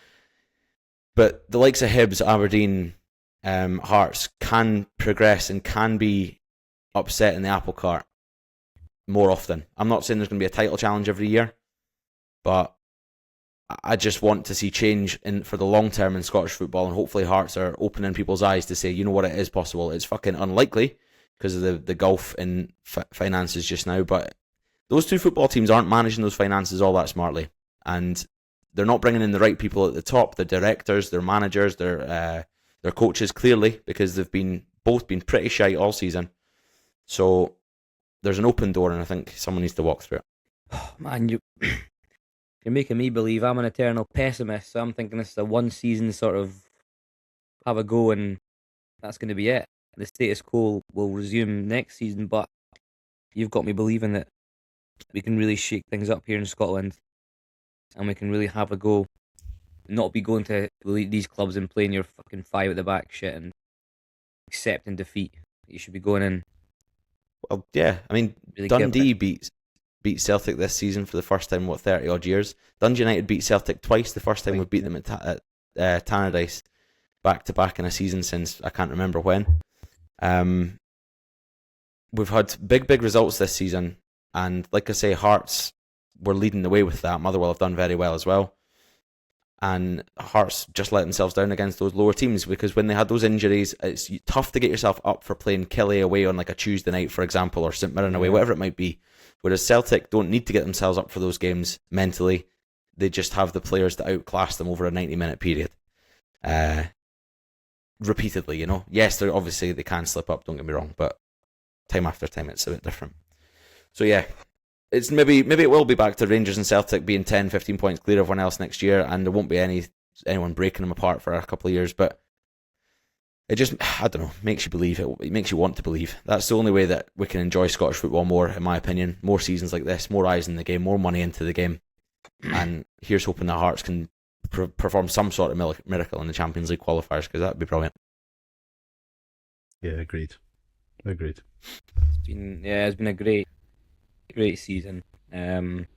But the likes of Hibs, Aberdeen, Hearts can progress and can be upset in the apple cart more often. I'm not saying there's going to be a title challenge every year, but I just want to see change for the long term in Scottish football, and hopefully Hearts are opening people's eyes to say, you know what, it is possible. It's fucking unlikely because of the gulf in finances just now, but those two football teams aren't managing those finances all that smartly, and they're not bringing in the right people at the top, their directors, their managers, their coaches, clearly, because they've both been pretty shite all season. So there's an open door, and I think someone needs to walk through it. Oh, man, you're making me believe. I'm an eternal pessimist, so I'm thinking this is a one season sort of have a go, and that's going to be it. The status quo will resume next season, but you've got me believing that we can really shake things up here in Scotland, and we can really have a go. Not be going to these clubs and playing your fucking five at the back shit and accepting defeat. You should be going in. Well, yeah, I mean, really Dundee beat Celtic this season for the first time in 30 odd years. Dundee United beat Celtic twice. The first time we beat them at Tannadice back to back in a season since I can't remember when. We've had big results this season, and like I say, Hearts were leading the way with that. Motherwell have done very well as well. And Hearts just let themselves down against those lower teams, because when they had those injuries, it's tough to get yourself up for playing Killie away on like a Tuesday night, for example, or St Mirren away, whatever it might be. Whereas Celtic don't need to get themselves up for those games mentally. They just have the players to outclass them over a 90-minute period. Repeatedly, you know. Yes, they can slip up, don't get me wrong, but time after time it's a bit different. So yeah, it's maybe it will be back to Rangers and Celtic being 10, 15 points clear of everyone else next year, and there won't be anyone breaking them apart for a couple of years, but it just, I don't know, makes you believe. It makes you want to believe. That's the only way that we can enjoy Scottish football more, in my opinion. More seasons like this, more eyes in the game, more money into the game, and here's hoping that Hearts can perform some sort of miracle in the Champions League qualifiers, because that would be brilliant. Yeah, agreed. It's been a great season. Maybe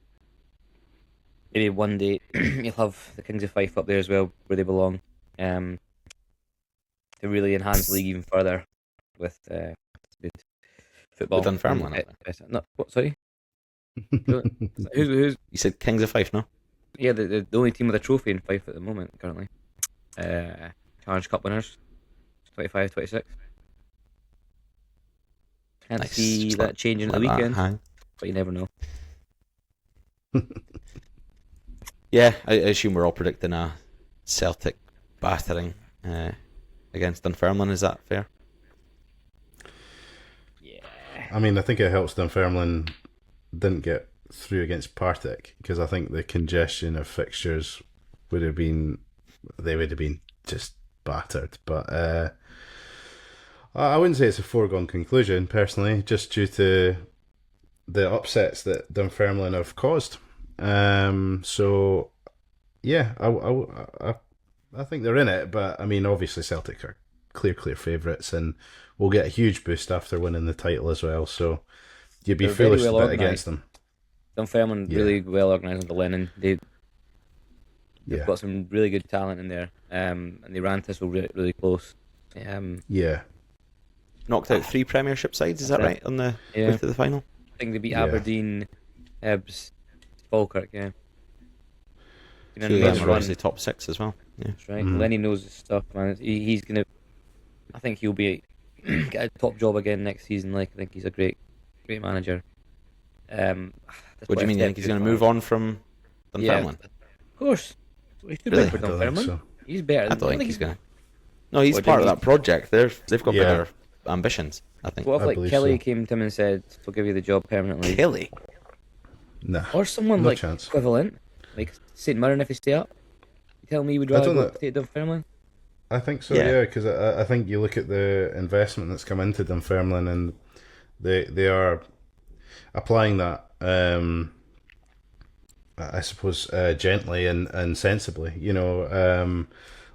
one day you'll have the Kings of Fife up there as well, where they belong, to really enhance the league even further with good football. With Dunfermline. No, what? Sorry. who's? You said Kings of Fife, no? Yeah, the only team with a trophy in Fife at the moment currently. Challenge Cup winners, 25-26. Can't see that changing at the weekend, but you never know. Yeah, I assume we're all predicting a Celtic battering against Dunfermline. Is that fair? Yeah. I mean, I think it helps Dunfermline didn't get through against Partick, because I think the congestion of fixtures would have been just battered. But I wouldn't say it's a foregone conclusion, personally, just due to the upsets that Dunfermline have caused. So, yeah, I think they're in it, but I mean, obviously Celtic are clear favourites, and will get a huge boost after winning the title as well. So you'd be foolish to bet against them. Dunfermline really well organised under Lennon. They've got some really good talent in there, and they ran Thistle really close. Knocked out 3 Premiership sides, is that right, on the way to the final? I think they beat Aberdeen, Hibs, Falkirk, You know, Lenny runs the top 6 as well. Yeah. That's right. Lenny knows his stuff, man. He's gonna. I think he'll be get a top job again next season. I think he's a great manager. What do you mean? You think he's going to move on from Dunfermline? Yeah, of course. He's too big for Dunfermline. So. He's better. I don't think he's going to. No, he's part of that project. They've got bigger ambitions, I think. What if Kelly came to him and said, "We'll give you the job permanently"? Kelly? No. Or someone equivalent, like St Mirren, if he stay up. You tell me you would rather stay at Dunfermline? I think so, because I think you look at the investment that's come into Dunfermline, and they are applying that, I suppose, gently and sensibly. You know,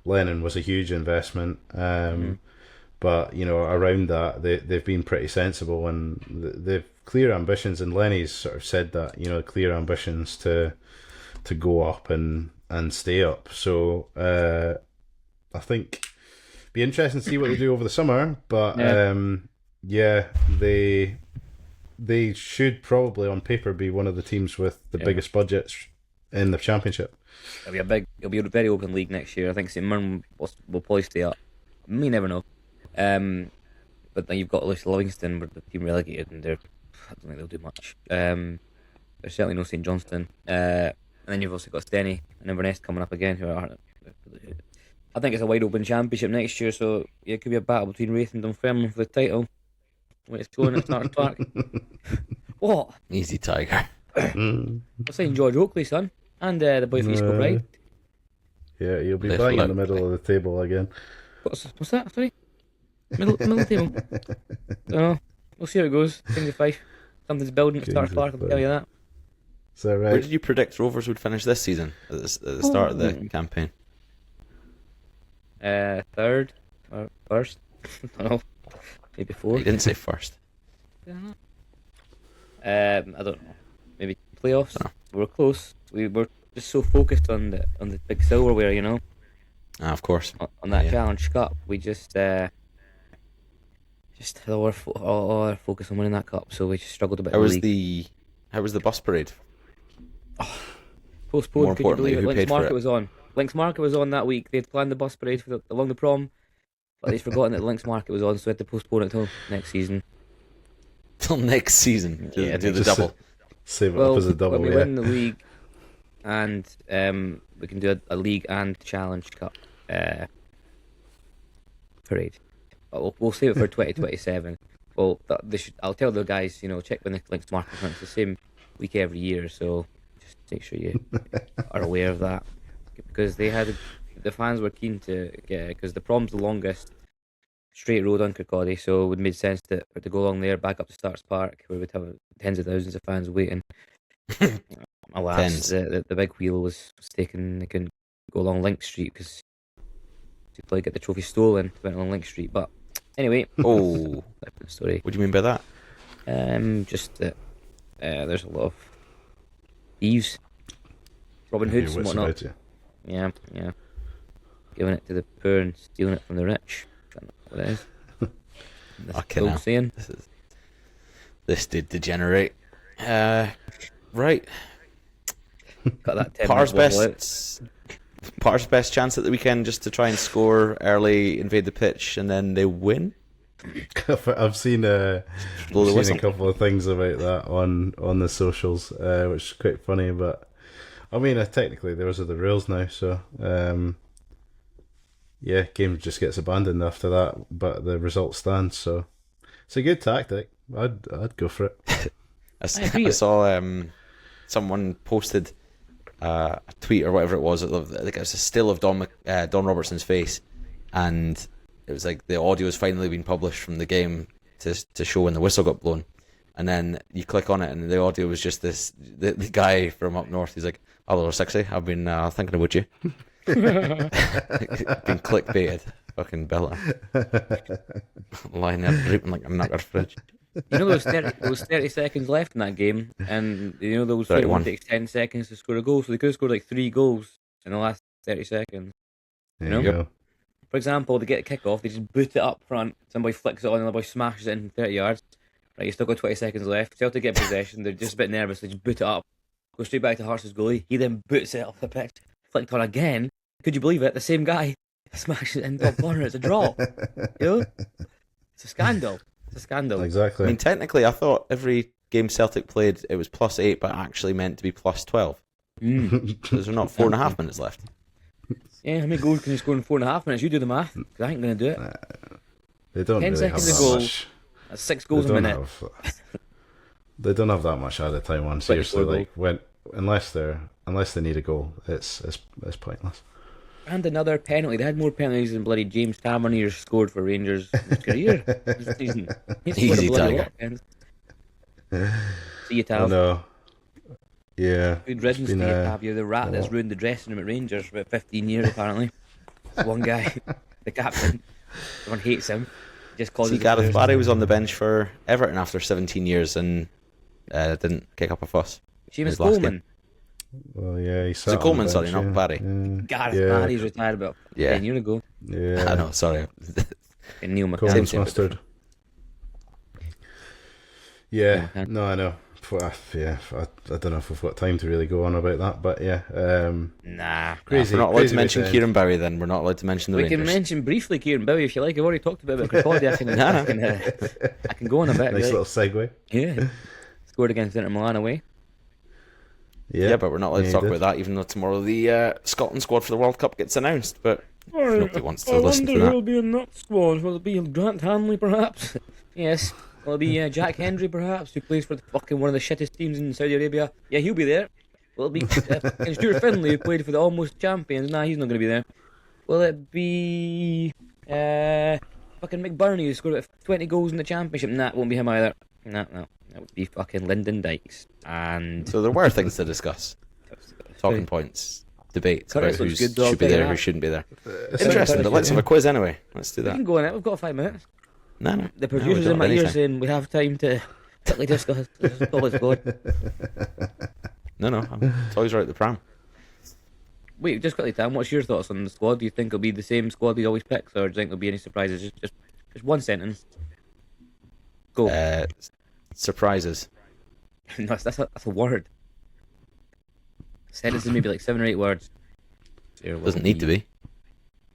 Lennon was a huge investment, But around that, they've been pretty sensible, and they've clear ambitions. And Lenny's sort of said that clear ambitions to go up and stay up. So I think be interesting to see what they do over the summer. But they should probably on paper be one of the teams with the biggest budgets in the Championship. It'll be a very open league next year. I think St Mirren will probably stay up. You never know. But then you've got Livingston, where the team relegated, and I don't think they'll do much. There's certainly no St Johnstone. And then you've also got Steny and Inverness coming up again, who are. I think it's a wide open Championship next year, so it could be a battle between Wraith and Dunfermline for the title when it's going at Stark's Park. What? Easy, Tiger. I'm saying George Oakley, son, and the boy from East Coast Pride. Yeah, you'll be bang in the middle of the table again. What's that? Sorry, middle table. No, we'll see how it goes. Kings of Fife, something's building at Stark's Park. I'll tell you that. Is that right? Where did you predict Rovers would finish this season at the start of the campaign? Third or first? I don't know. Maybe fourth. You didn't say first. I don't know. Maybe playoffs. We're close. We were just so focused on the big silverware, Of course. On that Challenge Cup, we just had all our focus on winning that cup, so we just struggled a bit. How was the bus parade? Postponed. More importantly, who paid for it? Was on. Links Market was on that week. They'd planned the bus parade along the prom, but they'd forgotten that Links Market was on, so they had to postpone it till next season. Till next season? Do the double. Save it up as a double. When we win the league, and we can do a league and Challenge Cup parade. We'll save it for 2027. Well, I'll tell the guys, check when the Links Market is. It's the same week every year, so just make sure you are aware of that. Because the fans were keen to get, because the prom's the longest straight road on Kirkcaldy, so it would make sense to go along there, back up to Stark's Park, where we'd have tens of thousands of fans waiting. Alas, the big wheel was taken. They couldn't go along Link Street because they probably get the trophy stolen. Went along Link Street, but anyway. Oh, story. What do you mean by that? Just that there's a lot of thieves, Robin Hoods and whatnot. Yeah. Giving it to the poor and stealing it from the rich. That's what it is. That's saying. This did degenerate. Right. Got that 10 Par's best chance at the weekend just to try and score early, invade the pitch, and then they win. I've seen a couple of things about that on the socials, which is quite funny. But I mean, technically those are the rules now, so game just gets abandoned after that. But the result stands, so it's a good tactic. I'd go for it. I saw someone posted a tweet or whatever it was. I think it was a still of Don Robertson's face, and it was like the audio has finally been published from the game to show when the whistle got blown. And then you click on it, and the audio was just the guy from up north. He's like, "Hello, sexy. I've been thinking about you." Been clickbaited, fucking Bella. Lying there dripping like a knackered fridge. There was 30 seconds left in that game, and those 31 takes 10 seconds to score a goal, so they could have scored like 3 goals in the last 30 seconds. There you go. For example, they get a kick off, they just boot it up front, somebody flicks it on, and the boy smashes it in 30 yards. Right, you still got 20 seconds left. Celtic get possession, they're just a bit nervous, they just boot it up, go straight back to Hearts' goalie. He then boots it off the pitch, flicked on again. Could you believe it? The same guy smashes it in top corner. It's a draw. It's a scandal. It's a scandal. Exactly. I mean, technically, I thought every game Celtic played, it was +8, but actually meant to be +12. There's not 4.5 minutes left. Yeah, how many goals can you score in 4.5 minutes? You do the math, because I ain't going to do it. They don't 10 really seconds have a that goal. much. That's 6 goals a minute. They don't have that much added time on. Seriously, like unless they need a goal, it's pointless. And another penalty. They had more penalties than bloody James Tavernier scored for Rangers in his career this season. Easy, Tiger. See you, Tav. No. Yeah. Good riddance to you, Tav. You're the rat that's ruined the dressing room at Rangers for about 15 years, apparently. One guy, the captain. Everyone hates him. Just causes See, the Gareth players. Barry was on the bench for Everton after 17 years and didn't kick up a fuss. Seamus his last Coleman. Well, yeah, he sat it on Coleman, the sorry, bench, not Barry? Gareth Barry's retired about 10 years ago. Yeah. I know, sorry. And Neil McCann. Coleman's Same, mustard. Yeah, no, I know. I don't know if we've got time to really go on about that, but yeah. Nah. Crazy. We're not allowed to mention weekend. Kieran Bowie then. We're not allowed to mention the We Rangers. can mention briefly Kieran Bowie if you like. I've already talked about it. I can go on a bit. Nice little segue. Yeah. Scored against Inter Milan away. Yeah, but we're not allowed to talk about that, even though tomorrow the Scotland squad for the World Cup gets announced. But nobody wants to listen to that. I wonder who'll be in that squad. Will it be Grant Hanley, perhaps? Yes. Will it be Jack Hendry, perhaps, who plays for the fucking one of the shittest teams in Saudi Arabia? Yeah, he'll be there. Will it be Stuart Finlay, who played for the almost champions? Nah, he's not going to be there. Will it be fucking McBurney, who scored about 20 goals in the championship? Nah, it won't be him either. No. That would be fucking Lyndon Dykes. And So there were things to discuss. Talking points, debates about Curtis who looks good, though, should be I'll tell there, you who that. shouldn't be there. It's Interesting, but let's have a quiz anyway. Let's do we that. can go on it. We've got 5 minutes. No. The producer's in my ear saying we have time to quickly discuss. All it's good. No. Toys are out the pram. Wait, just quickly, Tam, what's your thoughts on the squad? Do you think it'll be the same squad he always picks, or do you think there'll be any surprises? Just one sentence. Go. Surprises. No, that's a word. Sentences maybe like 7 or 8 words. Doesn't need to be.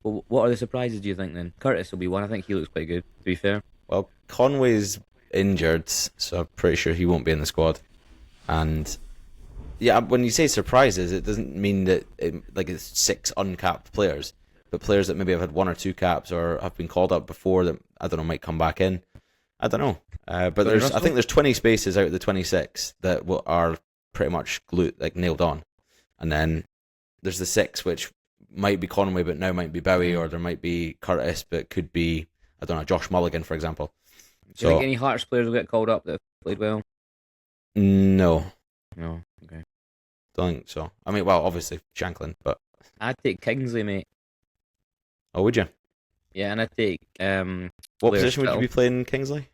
Well, what are the surprises, do you think, then? Curtis will be one. I think he looks quite good, to be fair. Well, Conway's injured, so I'm pretty sure he won't be in the squad. And yeah, when you say surprises, it doesn't mean that it's 6 uncapped players, but players that maybe have had 1 or 2 caps or have been called up before that I don't know might come back in. I don't know, but I think there's 20 spaces out of the 26 that are pretty much nailed on, and then there's the 6 which might be Conway, but now might be Bowie, or there might be Curtis, but could be, I don't know, Josh Mulligan, for example. Do you think any Hearts players will get called up that have played well? No. No, okay. Don't think so. I mean, well, obviously Shanklin, but... I'd take Kingsley, mate. Oh, would you? Yeah, and I'd take... what position would you be playing Kingsley?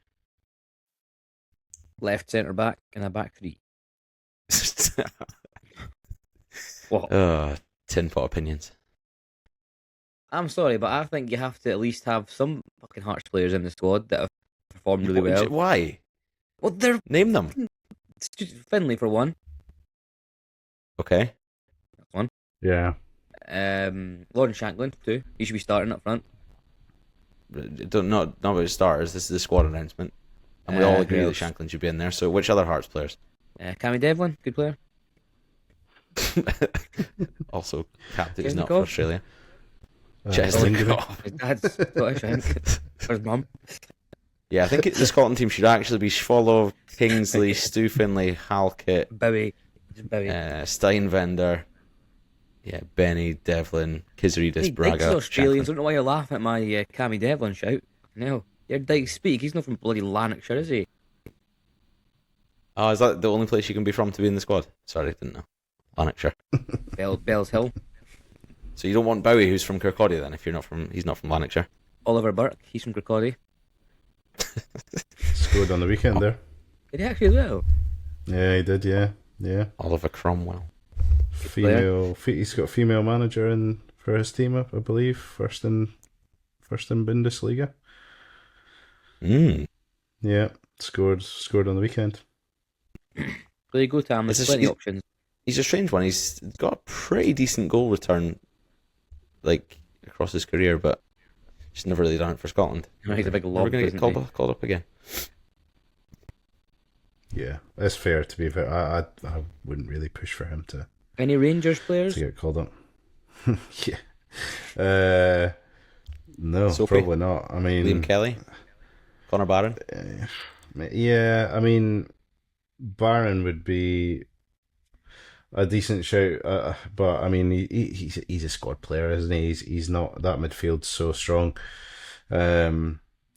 Left centre-back and a back 3. What? Tinpot opinions. I'm sorry, but I think you have to at least have some fucking Hearts players in the squad that have performed really well. Why? Well, they're Name them. Finlay for one. Okay. That's one. Yeah. Lauren Shanklin, 2. He should be starting up front. Not about starters. This is the squad announcement, and we all agree that Shanklin should be in there. So, which other Hearts players? Cammy Devlin, good player. Also, captain is Chesley not Cobb. for Australia. Chesley Cobb. His dad's Scottish, I think. Or his mum. Yeah, I think the Scotland team should actually be Swallow, Kingsley, Stu Finlay, Halkett, Bowie. Steinvender, Benny, Devlin, Kizaridis, Hey, Braga. Dykes Australians. I Shanklin. don't know why you're laughing at my Cammy Devlin shout. No. Your Dykes speak. He's not from bloody Lanarkshire, is he? Oh, is that the only place you can be from to be in the squad? Sorry, didn't know. Lanarkshire. Bells Hill. So you don't want Bowie, who's from Kirkcaldy, then? If he's not from Lanarkshire. Oliver Burke. He's from Kirkcaldy. Scored on the weekend there. Did he actually as well? Yeah, he did, yeah. Oliver Cromwell. He's got a female manager in for his team, I believe. First in Bundesliga. Yeah, scored on the weekend. There you go, Tam. There's plenty of options. He's a strange one. He's got a pretty decent goal return, across his career, but just never really done it for Scotland. No, he's a big We're lob. going to get called up again. Yeah, it's fair to be fair. I wouldn't really push for him to Any Rangers players? get called up. Yeah. No, Soapy? probably not. I mean, Liam Kelly, Connor Barron. yeah, I mean, Barron would be a decent shout, but I mean, he's a squad player, isn't he? He's not, that midfield's so strong.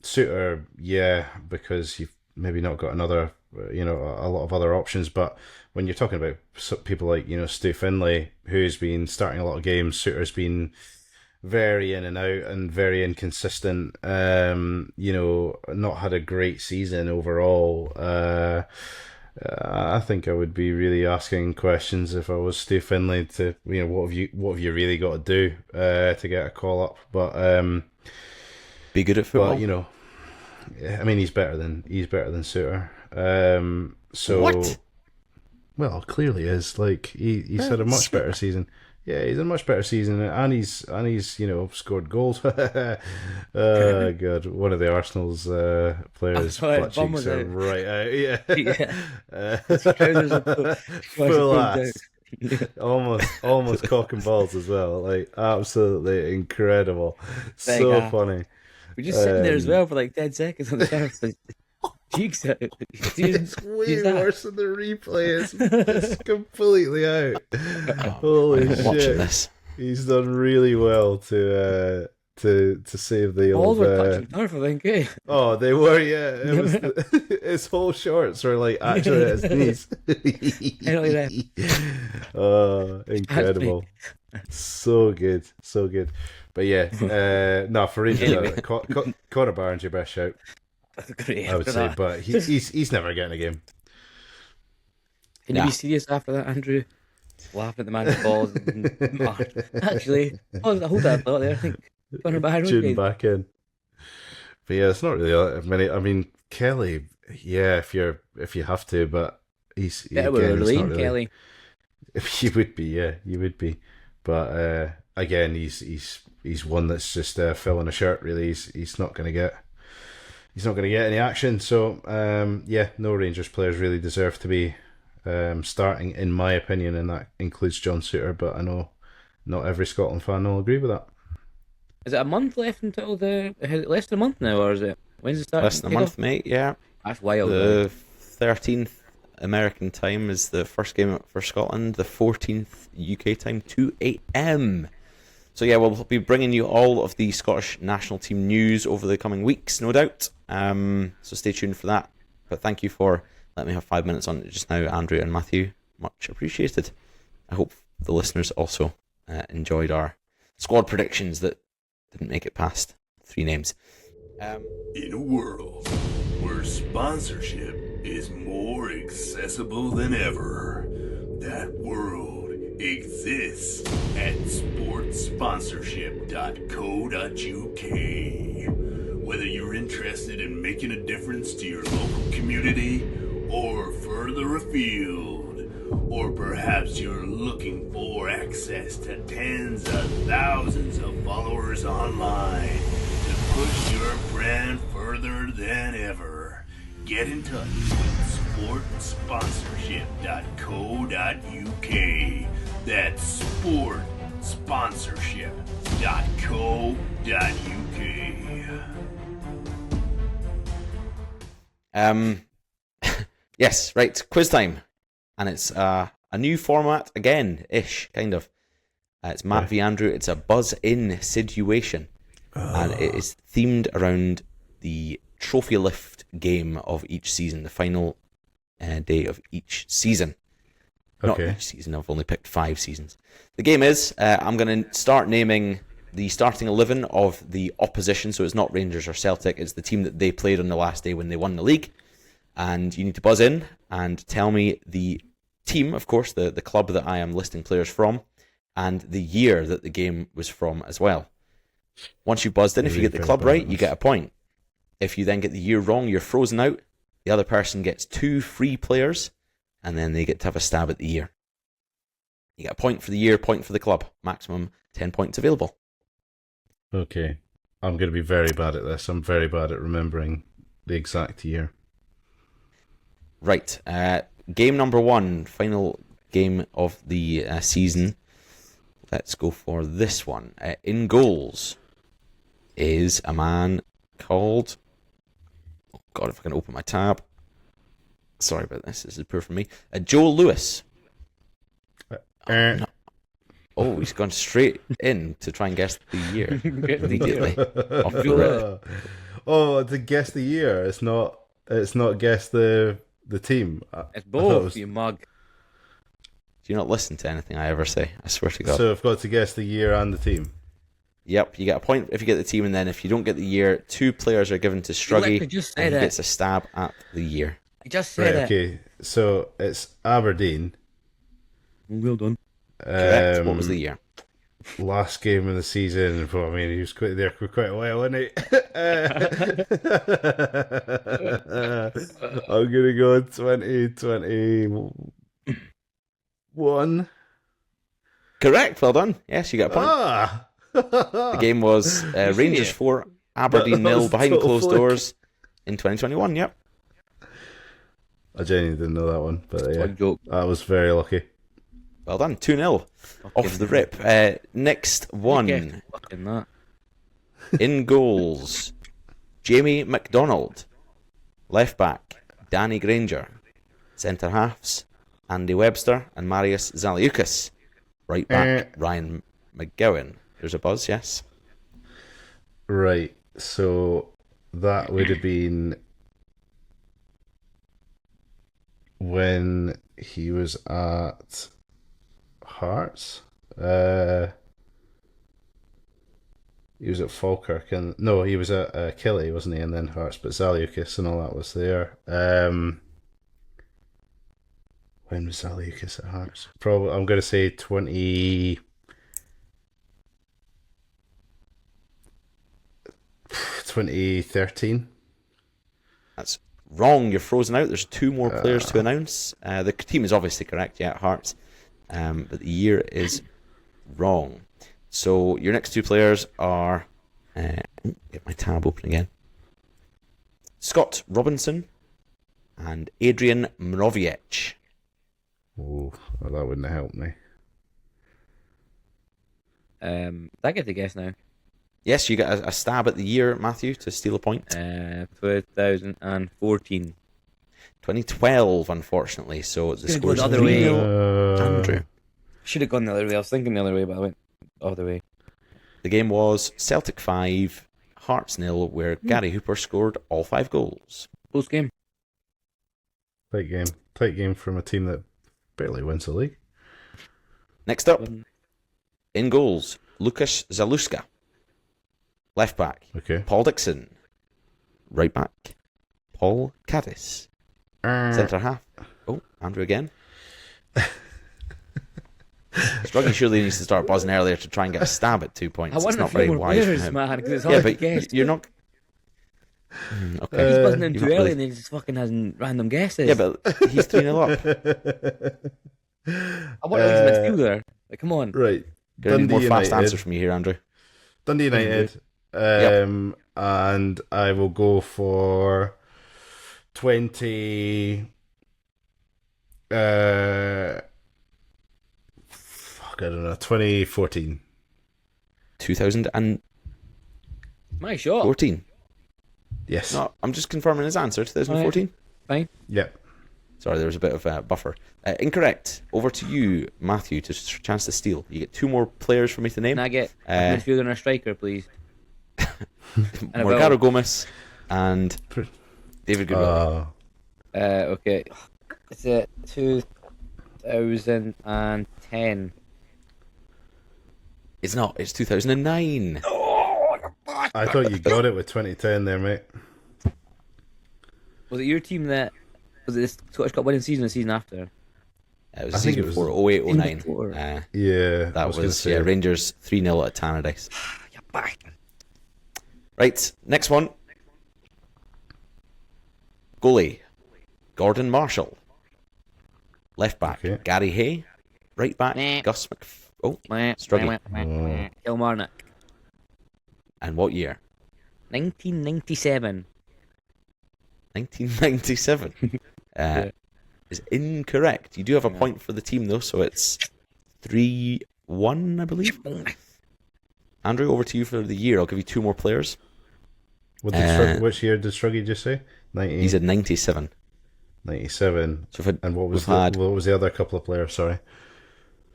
Suter, yeah, because you've maybe not got another, a lot of other options. But when you're talking about people like Stu Finlay, who's been starting a lot of games, Suter's been very in and out and very inconsistent. Not had a great season overall. I think I would be really asking questions if I was Steve Finlay to, what have you really got to do to get a call up? But be good at football. But I mean, he's better than Suter. So what? Well, clearly is. Like he's had a much better season. Yeah, he's had a much better season, and he's scored goals. God, one of the Arsenal's players' butt cheeks are right out. Yeah, full ass, almost cock and balls as well. Like absolutely incredible, so funny. We're just sitting there as well for like 10 seconds on the turf. Cheeks out. It's way worse than the replay. It's completely out. Holy shit! Watching this. He's done really well to save the Balls old. were touching turf, I think. Eh? Oh, they were. Yeah, it was. His whole shorts were like actually at his knees. Oh, incredible! So good, so good. But yeah, no, for Rangers, Connor Barnes, your best shout. Great, I would say, but he's never getting a game. Can you be serious after that, Andrew? Laughing at the man's balls. Actually, hold that thought there. I think Connor Barnes tuning back in. But yeah, it's not really many. I mean, Kelly, yeah, if you have to, but he's really Kelly. You would be, yeah, you would be. But again, he's one that's just filling a shirt. Really, he's not going to get. He's not going to get any action, so no Rangers players really deserve to be starting, in my opinion, and that includes John Suter. But I know not every Scotland fan will agree with that. Is it a month left until less than a month now, or is it when's it start? Less than a month, mate. Yeah, that's wild. The 13th American time is the first game for Scotland. The 14th UK time, 2 a.m. So yeah, we'll be bringing you all of the Scottish national team news over the coming weeks, no doubt. So stay tuned for that. But thank you for letting me have 5 minutes on it just now, Andrew and Matthew. Much appreciated. I hope the listeners also enjoyed our squad predictions that didn't make it past 3 names. In a world where sponsorship is more accessible than ever, that world exists at sportsponsorship.co.uk. Whether you're interested in making a difference to your local community or further afield, or perhaps you're looking for access to tens of thousands of followers online to push your brand further than ever, get in touch with sportsponsorship.co.uk. That's sportsponsorship.co.uk. Yes, right, quiz time. And it's a new format again, ish, kind of. It's Matt v Andrew. It's a buzz-in situation. And it is themed around the trophy lift game of each season, the final day of each season. Not each season, I've only picked 5 seasons. The game is, I'm going to start naming the starting 11 of the opposition, so it's not Rangers or Celtic, it's the team that they played on the last day when they won the league. And you need to buzz in and tell me the team, of course, the club that I am listing players from, and the year that the game was from as well. Once you've buzzed in, if you get the club right, you get a point. If you then get the year wrong, you're frozen out. The other person gets 2 free players, and then they get to have a stab at the year. You get a point for the year, point for the club. Maximum 10 points available. Okay. I'm going to be very bad at this. I'm very bad at remembering the exact year. Right. Game number 1, final game of the season. Let's go for this one. In goals is a man called... Oh God, if I can open my tab. Sorry about this. This is poor for me. Joel Lewis. No. Oh, he's gone straight in to try and guess the year immediately. To guess the year. It's not guess the team. It's both, you mug. Do you not listen to anything I ever say? I swear to God. So I've got to guess the year and the team. Yep, you get a point if you get the team, and then if you don't get the year, 2 players are given to Struggy, and he gets a stab at the year. I just said it. Okay, so it's Aberdeen. Well done. Correct. What was the year? Last game of the season. Well, I mean, he was there for quite a while, wasn't he? I'm gonna go 2021. Correct. Well done. Yes, you get a point. The game was Rangers 4, Aberdeen 0 behind closed doors in 2021. Yep. I genuinely didn't know that one, but yeah, joke. I was very lucky. Well done. 2-0 off the rip. Next one. Fucking that. In goals, Jamie McDonald. Left back, Danny Granger. Centre halves, Andy Webster and Marius Zaliukas. Right back, Ryan McGowan. There's a buzz, yes. Right, so that would have been when he was at Hearts. He was at Falkirk, and no, he was at Kelly, wasn't he? And then Hearts, but Zaliukas and all that was there. When was Zaliukas at Hearts? Probably, I'm going to say 2013. That's wrong. You're frozen out. There's 2 more players to announce. The team is obviously correct, yeah, at Hearts. But the year is wrong. So your next 2 players are... get my tab open again. Scott Robinson and Adrian Mroviec. Oh, well, that wouldn't have helped me. I get the guess now. Yes, you get a stab at the year, Matthew, to steal a point. 2014. 2012, unfortunately. So the Gonna score go is the other way. 3-0. Andrew. Should have gone the other way. I was thinking the other way, but I went the other way. The game was Celtic 5, Hearts 0, where Gary Hooper scored all 5 goals. Close game. Tight game. Tight game from a team that barely wins the league. Next up, in goals, Lukas Zaluska. Left back, Okay. Paul Dixon. Right back, Paul Caddis. Centre half. Oh, Andrew again. Struggy surely needs to start buzzing earlier to try and get a stab at 2 points. I It's want not a very few more wise players, from him. man, because it's Yeah, hard to but guess. you're not... Okay. He's buzzing in You're too not early really- and he just fucking has random guesses. Yeah, but he's 3-0 up. I want to use midfielder. Like, come on. Right. Gonna need more Dundee fast United. answers from you here, Andrew. Dundee United. And I will go for 20. Fuck, I don't know. 2014. 2014. My shot. Yes. No, I'm just confirming his answer. 2014. Fine. Yep. Sorry, there was a bit of a buffer. Incorrect. Over to you, Matthew, to chance to steal. You get 2 more players for me to name. Can I get a midfielder and a striker, please? Morgado Gomez and David Goodwill. Okay. Is it 2010? It's not. It's 2009. I thought you got it with 2010 there, mate. Was it your team that... Was it the Scottish Cup winning season or the season after? It was I the think season it was before, 08, 09. season before. Yeah. That was Rangers 3-0 at Tannadice. You bastard. Right, next one. Goalie, Gordon Marshall. Left back, Okay. Gary Hay. Right back, Meh. Gus Struggy. Kilmarnock. And what year? 1997. 1997. Is incorrect. You do have a point for the team, though, so it's 3-1, I believe. Andrew, over to you for the year. I'll give you 2 more players. Which year did Struggy just say? He's at 97. 97. So And what was we've what was the other couple of players? Sorry.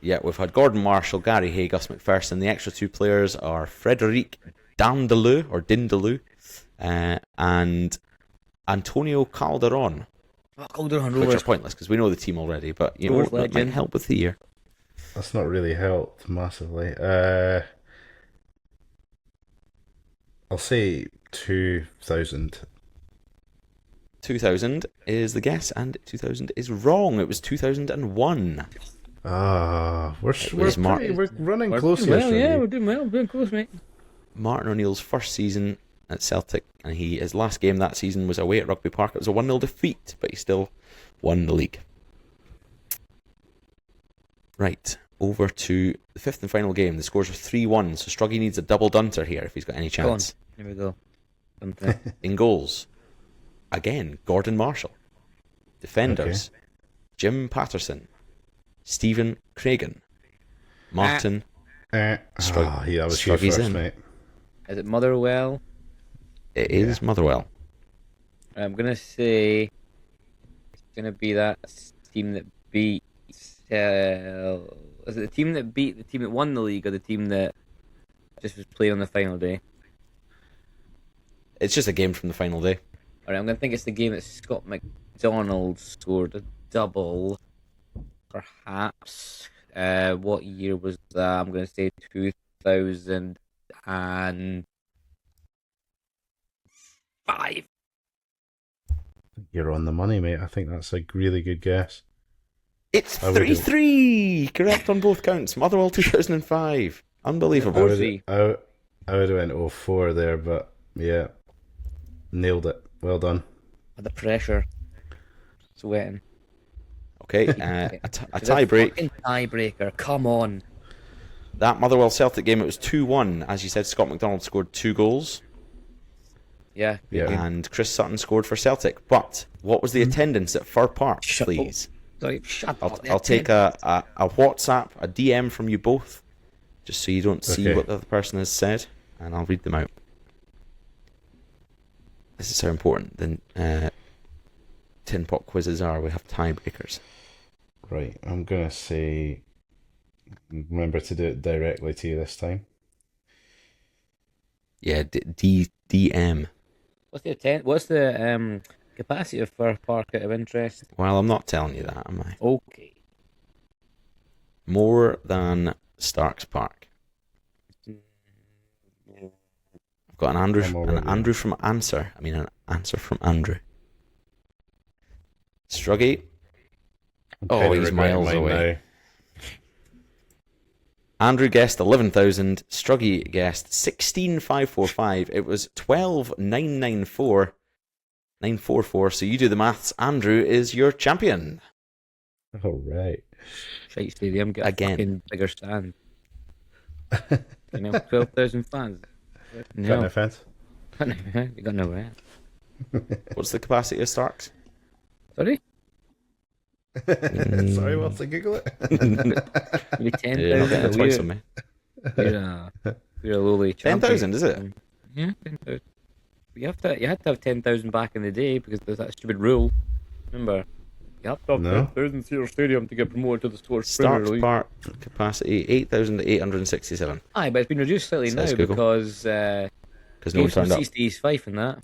Yeah, we've had Gordon Marshall, Gary Hay, Gus McPherson. The extra 2 players are Frederic Dindeloo, and Antonio Calderon. Calderon Which are Rovers. pointless because we know the team already, but you know, Rovers that might legend. help with the year. That's not really helped massively. I'll say 2000. 2000 is the guess, and 2000 is wrong. It was 2001. We're running We're close doing here. well, yeah, we're doing well. We're doing close, mate. Martin O'Neill's first season at Celtic, and his last game that season was away at Rugby Park. It was a 1-0 defeat, but he still won the league. Right, over to the fifth and final game. The scores are 3-1, so Struggy needs a double dunter here if he's got any Go on. chance. Here we go. In goals, again, Gordon Marshall. Defenders, Jim Patterson, Stephen Cragen, Martin. Yeah, that was you Struggy's first, in. mate. Is it Motherwell? It is Motherwell. I'm gonna say it's gonna be that team that beat. Is it the team that beat the team that won the league, or the team that just was playing on the final day? It's just a game from the final day. Alright, I'm gonna think it's the game that Scott McDonald scored a double. Perhaps. What year was that? I'm gonna say 2005. You're on the money, mate. I think that's a really good guess. It's I would've- 3-3! Correct on both counts. Motherwell 2005. Unbelievable. I would have went 04 there, but yeah, nailed it. Well done. The pressure. Sweating. Okay, a tie break. Fucking tiebreaker. Come on. That Motherwell Celtic game, it was 2-1. As you said, Scott McDonald scored 2 goals, Yeah. Yeah. and Chris Sutton scored for Celtic. But what was the attendance at Fir Park, Shut please? Sorry, shut up. I'll take a WhatsApp, a DM from you both, just so you don't see Okay. what the other person has said, and I'll read them out. This is how important the Tinpot quizzes are. We have tiebreakers. Right, I'm gonna say. Remember to do it directly to you this time. Yeah, DM. What's the capacity of Fir Park out of interest? Well, I'm not telling you that, am I? Okay. More than Starks Park. I've got an Andrew from Answer. An answer from Andrew. Struggy. I'm Oh, kinda he's regretting miles mine away. now. Andrew guessed 11,000. Struggy guessed 16,545. It was 12,994. 944. So you do the maths. Andrew is your champion. All right. Shite Stadium, get Again. a fucking bigger stand. 12,000 fans. Got no offense. You got no rent. What's the capacity of Starks? Sorry? Sorry, what's the Google it? Maybe 10,000. Yeah, I'll get it twice on me. We're a lowly champion. 10,000, is it? Yeah, 10,000. You had to have 10,000 back in the day because there's that stupid rule. Remember? You have to have No. 10,000 to your stadium to get promoted to the Scottish Premier Starks League. Park capacity 8,867. Aye, but it's been reduced slightly Says now Google. because Because no one turned up. East Fife and that.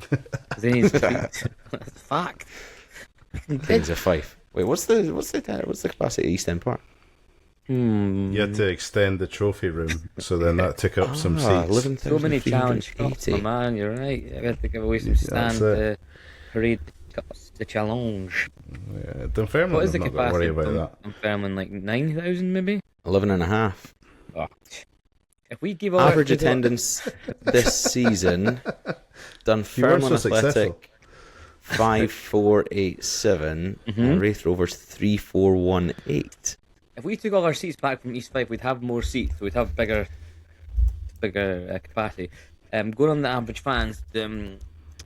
'Cause they need to That's fact. Things are Fife. Wait, what's the capacity of East End Park? You had to extend the trophy room, so then that took up some seats. So many challenge cups, my man. You're right. I got to give away some stand it. to parade the challenge. Yeah, Dunfermline, What is the I'm not going to worry capacity? about that. Dunfermline, like 9,000 maybe. 11.5. Oh. If we give all Average our, attendance this season, You weren't Dunfermline so Athletic successful. 5487 and Wraith Rovers 3418. if we took all our seats back from East Fife, we'd have more seats. We'd have bigger capacity. Going on the average fans,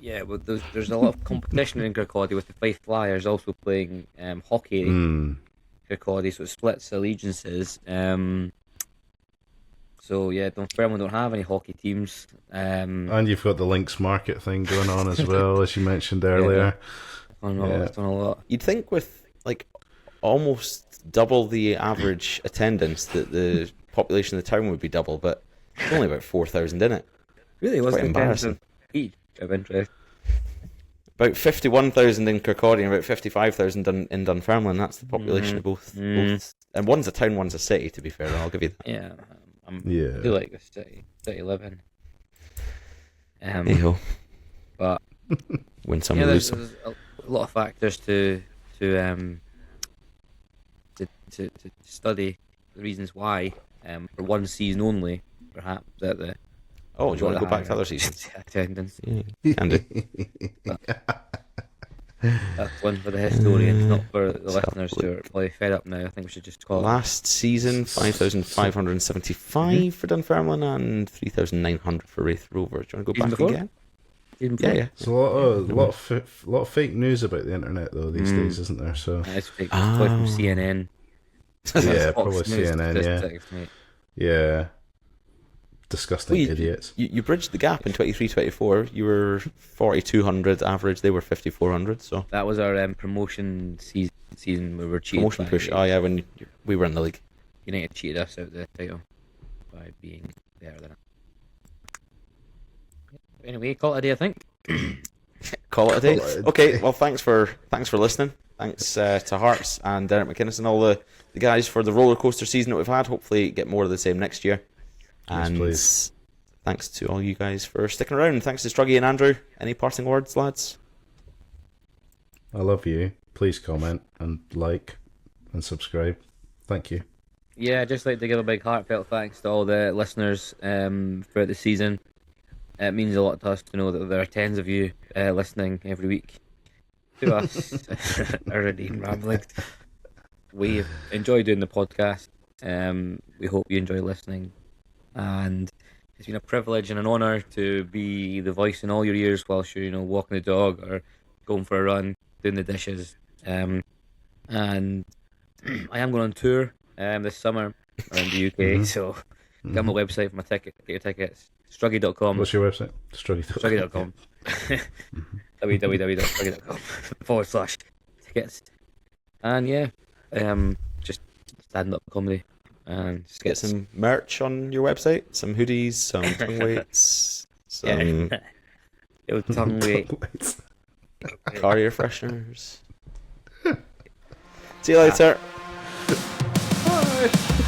yeah, well, there's a lot of competition in Kirkcaldy with the Fife Flyers also playing hockey. Kirkcaldy, so it splits allegiances. So yeah, Dunfermline don't have any hockey teams. And you've got the Links Market thing going on as well, as you mentioned earlier. It's done a lot. You'd think with like almost double the average attendance that the population of the town would be double, but it's only about 4,000 in it. Really, was quite embarrassing. Of interest. About 51,000 in Kirkcaldy and about 55,000 in Dunfermline. That's the population of both. And one's a town, one's a city, to be fair, I'll give you that. Yeah, I Yeah. do like the city living. Hey ho. But Win some, yeah, lose there's some. a lot of factors to study the reasons why. For one season only, perhaps that the Oh, do you want to got go back higher to other seasons? attendance. Yeah, can do. That's one for the historians, not for the let's have a listeners look. who are probably fed up now. I think we should just call Last season, 5,575 for Dunfermline and 3,900 for Wraith Rovers. Do you want to go Season back before? again? it. Yeah, yeah. It's a lot of fake news about the internet though these days, isn't there? So It's probably from CNN. yeah, Fox probably News CNN. statistics, mate. Yeah, disgusting idiots. You bridged the gap in 23-24. You were 4,200 average. They were 5,400. So That was our promotion season. We were cheated. promotion push. Oh yeah, when we were in the league. United cheated us out of the title by being better than it. Anyway, call it a day, I think. Call it a day. Call it a Okay. day. Well, thanks for listening. Thanks to Hearts and Derek McInnes and all the guys for the roller coaster season that we've had. Hopefully, get more of the same next year. Yes, And please. thanks to all you guys for sticking around. Thanks to Struggy and Andrew. Any parting words, lads? I love you. Please comment and like and subscribe. Thank you. Yeah, I'd just like to give a big heartfelt thanks to all the listeners throughout the season. It means a lot to us to know that there are tens of you listening every week to us. Already rambling. We enjoy doing the podcast. We hope you enjoy listening. And it's been a privilege and an honour to be the voice in all your ears whilst you're, walking the dog or going for a run, doing the dishes. And I am going on tour this summer around the UK, so go on my website for my ticket, get your tickets. Struggy.com. What's your website? Struggy.com. www.struggy.com/tickets. And yeah, just stand up comedy and just Get some merch on your website. Some hoodies, some tongue weights, some Yo, tongue weight. car air fresheners. See you later. Bye.